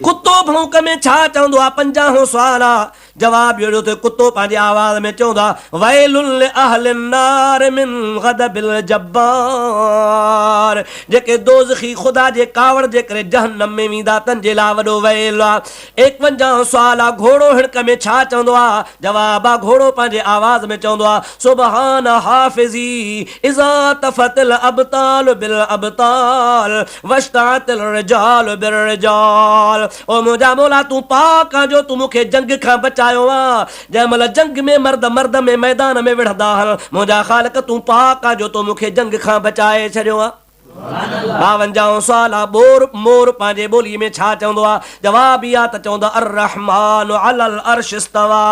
कुतो भौंक में छा चवंदो आहे 50 सुवाल आहे जवाब इहो ॾियो त कुतो पंहिंजे आवाज़ में चवंदो आहे वैलुल लिअहलिन नार मिन गदबिल जब्बार जेके दोज़खी ख़ुदा जे कावड़ जे करे जहन्नम में वेंदा तन जे लाइ वॾो वैल आहे 51 सुवाल आहे घोड़ो हिड़क में छा चवंदो आहे जवाब आहे घोड़ो पंहिंजे आवाज़ में चवंदो आहे सुबहान हाफ़िज़ी इज़ा तफ़तिल अबताल बिल अबताल वश्तातिल रिजाल बिल रिजाल ओ मुंहिंजा मौला तूं पाक आहे जो तूं मूंखे जंग खां बचायो आहे जंहिं महिल जंग में मर्द मर्द में मैदान में विढ़ंदा आहिनि मुंहिंजा ख़ालिक तूं पाक आहे जो तूं मूंखे जंग खां बचाए छॾियो आहे 52 सुवाल आहे बोर मोर पंहिंजे ॿोलीअ में छा चवंदो आहे जवाब इहा त चवंदो आहे अर्रहमान अलल अर्श इस्तवा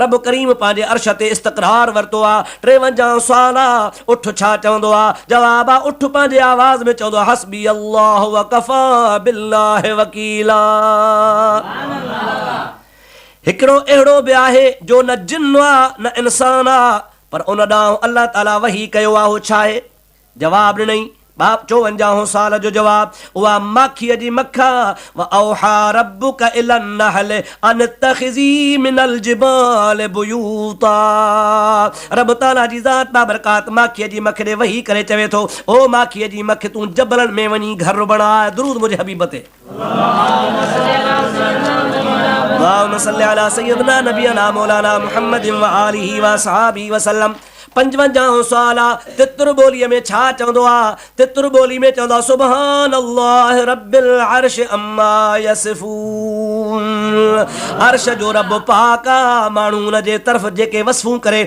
रब करीम पंहिंजे अर्श ते इस्तक़रार वरितो आहे 53 सुवाल आहे उठ छा चवंदो आहे जवाब आहे उठ पंहिंजे आवाज़ में चवंदो आहे हस्बी अल्लाह व कफ़ा बिल्लाहि वकीला हिकिड़ो अहिड़ो बि आहे जो न जिन आहे न इंसान आहे पर उन ॾांहुं अल्लाह ताला वही कयो आहे उहो छा आहे जवाब ॾिनई 54 साल जो जवाब उहा माखीअ जी मखा व औहा रब्बुक इलन नहल अन तखिज़ी मिनल जिबाल बुयूता रब ताला जी ज़ात बाबरकात माखीअ जी मख ॾे वही करे चवे थो ओ माखीअ जी मख तूं जबलनि में वञी घर बणाए दुरूद मुंहिंजे हबीब ते अल्लाहुम्मा सल्लि अला सय्यिदना नबियना मौलाना मुहम्मदिन व आलिहि व सहाबिहि वसल्लम 55 सुवाल आहे तितर ॿोलीअ में छा चवंदो आहे तितर ॿोली में चवंदो आहे सुब्हानल्लाह रब्बिल अर्श अम्मा यसिफून अर्श जो रब पाक आहे माण्हू उन जे तरफ़ जेके वसफ़ूं करे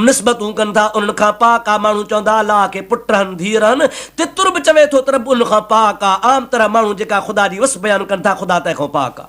निस्बतूं कनि था उन्हनि खां पाक आहे माण्हू चवंदा अलाह खे पुट आहिनि धीअर आहिनि तितर बि चवे थो त रब उन खां पाक आहे आम तरह माण्हू जेका ख़ुदा जी वस बयानु कनि था ख़ुदा तंहिंखां पाक आहे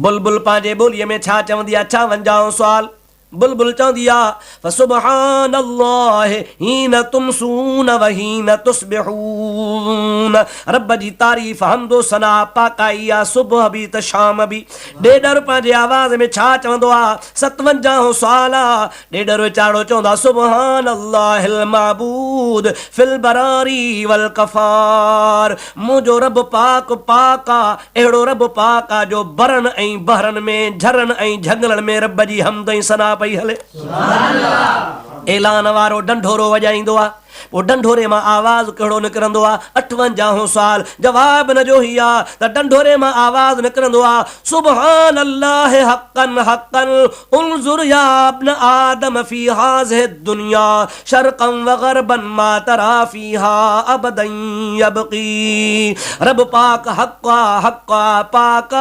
बुलबुल पंहिंजे ॿोलीअ में छा चवंदी आहे 52 सुवाल बुलबुल चवंदी आहे फसुब्हानल्लाह हीन तुमसून व हीन तुस्बिहून रब जी तारीफ़ हमदो सना पाकाई आहे सुबुह बि त शाम बि ॾेडर पंहिंजे आवाज़ में छा चवंदो आहे 57 सुवाल आहे ॾेडर वीचारो चवंदो आहे सुब्हानल्लाहिल माबूद फिल बरारी वल कफ़ार मुंहिंजो रब पाक पाक आहे अहिड़ो रब पाक आहे जो बरनि ऐं बहरनि में झरनि ऐं झंगलनि में रब जी हमद ऐं सना पई हले ऐलान वारो ढंढोरो वॼाईंदो आहे पोइ ढंढोरे मां आवाज़ कहिड़ो निकिरंदो आहे 58 सुवाल जवाब न जो ई आहे त ढंढोरे मां आवाज़ निकिरंदो आहे सुब्हान अल्लाह हक़न हक़न उन्ज़ुर या इब्न आदम फी हाज़िहि दुनिया शरक़न व ग़रबन मा तरा फीहा अबदन यबकी रब पाक हक़ पाक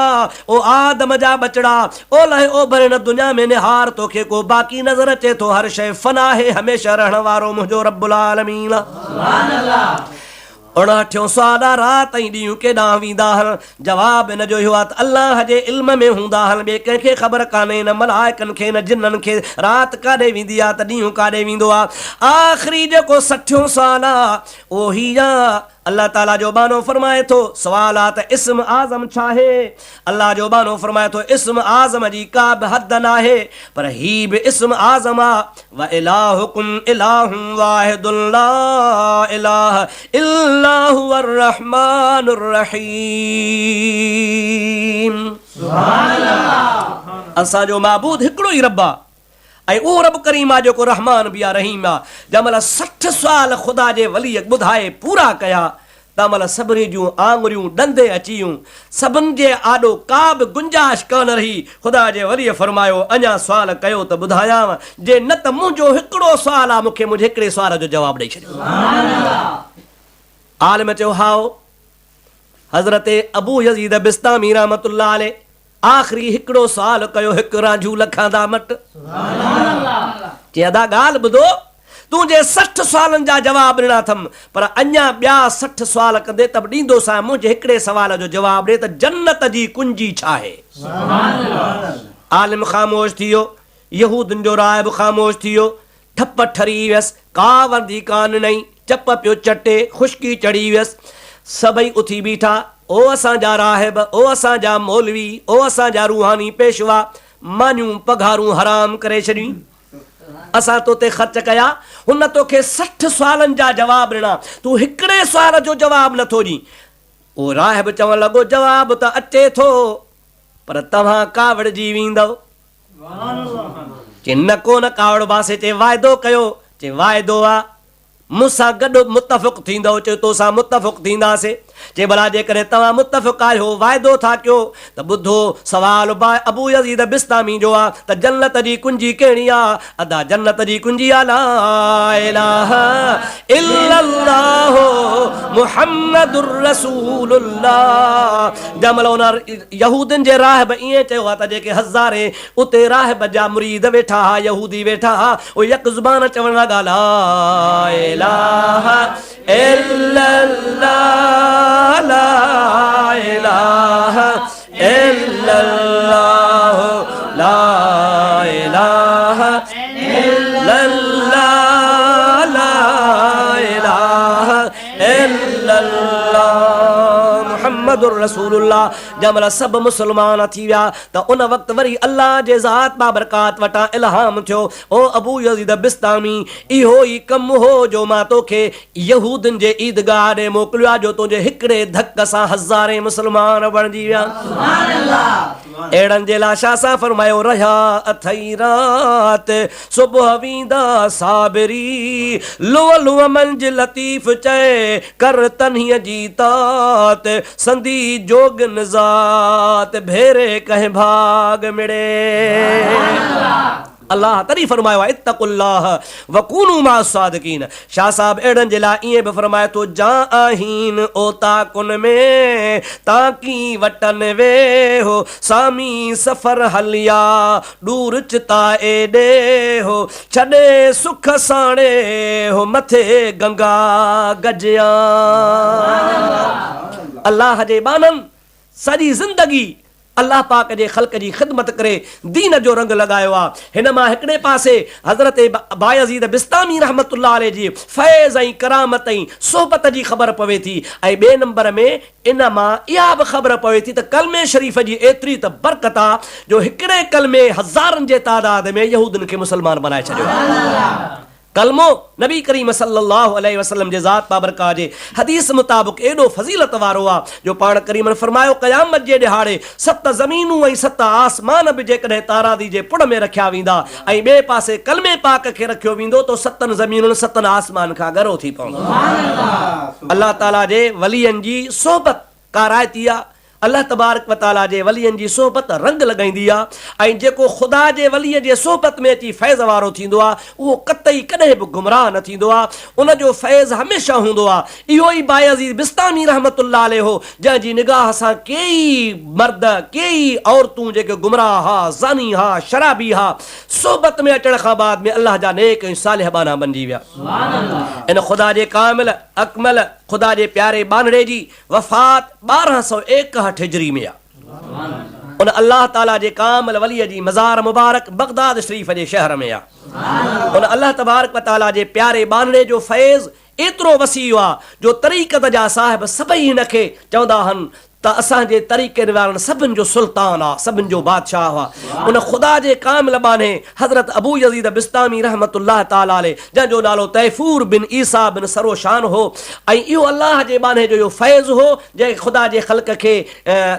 ओ आदम जा बचड़ा ओलह ओभर न दुनिया में निहार तोखे को बाक़ी नज़र अचे थो हर शइ फना है हमेशह रहण वारो मुंहिंजो रब्बुल आलमीन 59 सुवाल रात ऐं ॾींहुं केॾांहुं वेंदा आहिनि जवाब इन जो इहो आहे त अल्लाह जे इल्म में हूंदा आहिनि ॿिए कंहिंखे ख़बर कान्हे न मलाइकनि खे न जिन्ननि खे राति काॾे वेंदी आहे त ॾींहुं काॾे वेंदो आहे आख़िरी जेको 60 सुवाल आहे उहो ही आहे अल्लाह ताला जो बानो फरमाए थो सवालात इस्म आज़म छा है। अल्लाह जो बानो फरमाए थो इस्म आज़म जी का बि हद न आहे, पर ही बि इस्म आज़म आ। व इलाहुकुम इलाहुम वाहिदुन ला इलाहा इल्ला हुवर रहमानुर रहीम। सुभान अल्लाह। असांजो माबूद हिकिड़ो ई रब आहे, ऐं उहो रब करीम आहे जेको रहमान बि आहे रहीम आहे। जंहिंमहिल 60 साल ख़ुदा जे वलीअ ॿुधाए पूरा कया, तंहिंमहिल सभिनी जूं आङुरियूं ॾंदे अची वियूं, सभिनि जे आॾो का बि गुंजाइश कोन रही। ख़ुदा जे वलीअ फरमायो अञा सुवाल कयो त ॿुधायांव, जे न त मुंहिंजो हिकिड़ो सुवाल आहे, मूंखे मुंहिंजे हिकिड़े सुवाल जो जवाबु ॾेई छॾियो। आलिम चयो हाओ। हज़रत अबू यज़ीद बिस्तामी रहमतुल्लाह अलैह आख़िरी हिकिड़ो सुवाल कयो, हिकु रांझू लखांदा मट। चई अदा ॻाल्हि ॿुधो, तूं जे 60 सुवालनि जा जवाब ॾिना अथमि, पर अञा ॿिया 60 सुवाल कंदे त ॾींदोसां मुंहिंजे हिकिड़े सवाल जो जवाबु ॾे त जन्नत जी कुंजी छा आहे। आलिम ख़ामोश थी वियो, यहूदनि जो राहिब ख़ामोश थी वियो, ठप ठरी वियसि, का वर्दी कान नई, चप पियो चटे, खुशकी चढ़ी वियसि। सभई उथी बीठा, ओ असांजा राहिब, ओ असांजा मौलवी, ओ असांजा रूहानी पेशवा, मानियूं पघारूं हराम करे छॾियूं। असां तोते ख़र्च कया, हुन तोखे 60 सुवालनि जा जवाब ॾिना, तूं हिकिड़े सुवाल जो जवाब नथो ॾीं। उहो राहिब चवण लॻो जवाब त अचे थो, पर तव्हां कावड़जी वेंदव। चई न कोन कावड़ बासे। चई वाइदो कयो। चई वाइदो आहे, मूंसां गॾु मुतफ़िक़ थींदव। चयो तोसां मुतफ़िक़ थींदासीं। चई भला जेकॾहिं तव्हां मुतफ़िक़ आहियो, वाइदो था कयो, त ॿुधो सवाल अबू यज़ीद बिस्तामी जो आहे त जन्नत जी कुंजी कहिड़ी आहे। अदा जन्नत जी कुंजी आहे ला इलाहा इल्लल्लाह मुहम्मदुर रसूलुल्लाह। जंहिंमहिल उन यहूदनि जे राहिब ईअं चयो आहे त जेके हज़ारे उते राहिब जा मुरीद वेठा हा, यहूदी वेठा हा, उहे यक ज़ुबान चवण लॻा ला इलाहा इल्लल्लाह ला इलाहा इल्लल्लाह ला इलाहा इल्लल्लाह ला इलाहा इल्लल्लाह मुहम्मदुर रसूलुल्लाह। जंहिंमहिल सभु मुस्लमान थी विया त उन वक़्तु वरी अल्लाह जे ज़ात बाबरकात वटां इल्हाम थियो, ओ अबू यज़ीद बिस्तामी, इहो ई कमु हो जो मां तोखे यहूदनि जे ईदगाह ॾे मोकिलियो आहे, जो तुंहिंजे हिकिड़े धक सां हज़ारे मुस्लमान बणिजी विया। अहिड़नि जे लाइ छा सां फरमायो, रहिया अथई रात सुबुह वींदा साबिरी, लुअ लुअ मंझ लतीफ़ चए कर तन्हीअ जी तात, संदी जोग निजात भेरे कहीं भाग मिड़े। अल्लाह तॾहिं फरमायो आहे इत्तक़ुल्लाह वकूनू माअ सादिकीन। शाह साहब अहिड़नि जे लाइ ईअं बि फरमाए थो, जा आहीन ओ ताकुन में ताकी वटन वे हो, सामी सफ़र हलिया दूर चिता एॾे हो, छॾे सुख साणे हो मथे गंगा गजिया। अल्लाह जे बाननि सॼी ज़िंदगी अल्लाह पाक जे ख़ल्क़ जी ख़िदमत करे दीन जो रंग लगायो आहे। हिन मां हिकिड़े पासे हज़रत बायज़ीद बिस्तामी रहमतुल्लाह अलैह जी फैज़ ऐं करामत ऐं सोहबत जी ख़बर पवे थी, ऐं ॿिए नंबर में इन मां इहा बि ख़बर पवे थी त कलमे शरीफ़ जी एतिरी त बरकत आहे जो हिकिड़े कलमे हज़ारनि जे तादाद में यहूदनि खे मुस्लमान बनाए छॾियो। कलमो नबी करीम सल्लल्लाहु अलैहि वसल्लम जे ज़ात बाबरकात जे हदीस मुताबिक़ एॾो फज़ीलत वारो आहे जो पाण करीम ने फरमायो क़यामत जे ॾिहाड़े 7 ज़मीनूं ऐं 7 आसमान बि जेकॾहिं तारादी जे पुड़ में रखिया वेंदा ऐं ॿिए पासे कलमे पाक खे रखियो वेंदो त 7 ज़मीनुनि 7 आसमान खां गरो थी पवंदो। अल्लाह ताला जे वलियनि जी सोहबत काराइती आहे। अल्लाह तबारक व तआला जे वलियनि जी सोहबत रंग लॻाईंदी आहे, ऐं जेको ख़ुदा जे वलीअ जे सोहबत में अची फैज़ वारो थींदो आहे उहो कतई कॾहिं बि गुमराह न थींदो आहे, उनजो फैज़ हमेशह हूंदो आहे। इहो ई बायज़ीद बिस्तामी रहमतुल्लाह अलैह हो जंहिंजी निगाह सां कई मर्द कई औरतूं जेके गुमराह हा, ज़ानी हा, शराबी हा, सोहबत में अचण खां बाद में अल्लाह जा नेक ऐं सालिह बाना बणिजी विया। इन ख़ुदा जे कामिल अकमल ख़ुदा जे प्यारे बानड़े जी वफ़ात 1261 हिजरी में आहे। उन अल्लाह ताला जे कामिल वलीअ जी मज़ार मुबारक बगदाद शरीफ़ जे शहर में आहे। उन अल्लाह तबारक व तआला जे प्यारे बानड़े जो फैज़ एतिरो वसी हुआ जो तरीक़त जा साहिब सभई हिनखे चवंदा हन त असांजे तरीक़े वारनि सभिनि जो सुल्तान आहे, सभिनि जो बादशाह हुआ। उन ख़ुदा जे कामिल बाने हज़रत अबू यज़ीद बिस्तामी रहमतुल्लाह ताला अलैह जंहिंजो नालो तैफूर बिन ईसा बिन सरोशान हो ऐं इहो अल्लाह जे बाने जो इहो फैज़ हो जंहिं ख़ुदा जे ख़ल्क़ खे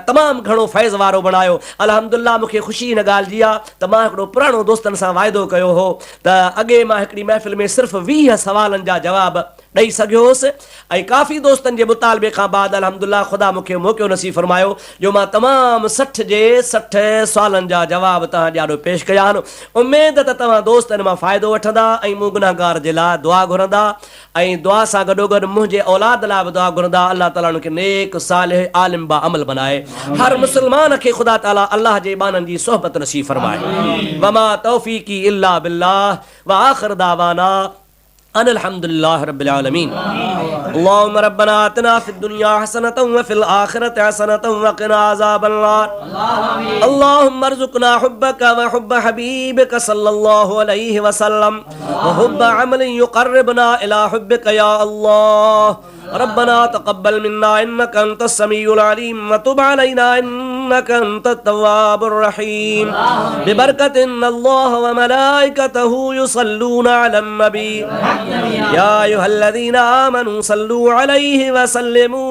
तमामु घणो फैज़ वारो बणायो। अल्हम्दुलिल्लाह मूंखे ख़ुशी हिन ॻाल्हि जी आहे त मां हिकिड़ो पुराणो दोस्तनि सां वाइदो कयो हो त अॻे मां हिकिड़ी महफ़िल में सिर्फ़ु 20 सवालनि जा जवाब ॾेई सघियो हुउसि ऐं काफ़ी दोस्तनि जे मुतालबे खां बाद अल्हम्दुलिल्लाह ख़ुदा मूंखे मौक़ो नसीब फरमायो जो मां तमामु 60 सवालनि जा जवाब तव्हां ॾाढो पेश कया आहिनि। उमेद त तव्हां दोस्त इन मां फ़ाइदो वठंदा ऐं मूं गुनाहगार जे लाइ दुआ घुरंदा ऐं दुआ सां गॾोगॾु मुंहिंजे औलाद लाइ बि दुआ घुरंदा। अल्लाह ताला उनखे नेक सालिह आलिम बा अमल बनाए। हर मुस्लमान खे ख़ुदा ताला अल्लाह जे बाननि जी सोहबत नसीब फरमाए। वमा तौफ़ीक़ी इल्ला बिल्लाह व आख़िर दावाना अनिल्हम्दुलिल्लाहि रब्बिल आलमीन। अल्लाहुम्मा रब्बना आतिना फिद दुनिया हसनतन व फिल आखिरति हसनतन व क़िना अज़ाबन नार। अल्लाहुम्मा अर्ज़ुक़ना हुब्बका व हुब्ब हबीबिका सल्लल्लाहु अलैहि वसल्लम व हुब्ब अमलिन युक़र्रिबुना इला हुब्बिका या अल्लाह। रब्बना तक़ब्बल मिन्ना इन्नका अंतस समीउल अलीम व तुब अलैना इन्नका अंतत तव्वाबुर रहीम। बिबरकतिन अल्लाह व मलाइकतहु युसल्लूना अलन नबी या अय्युहल्लज़ीना आमनू सल्लू अलैहि व सल्लिमू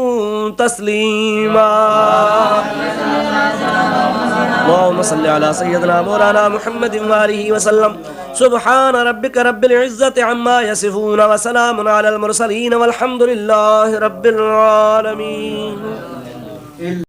तस्लीमा। अल्लाहुम्मा सल्लि अला सय्यिदिना मौलाना मुहम्मदिन व आलिहि व सल्लम। सुब्हान रब्बिका रब्बिल इज़्ज़ति अम्मा यसिफून व सलामुन अलल मुरसलीन वल्हम्दुलिल्लाहि रब्बिल आलमीन।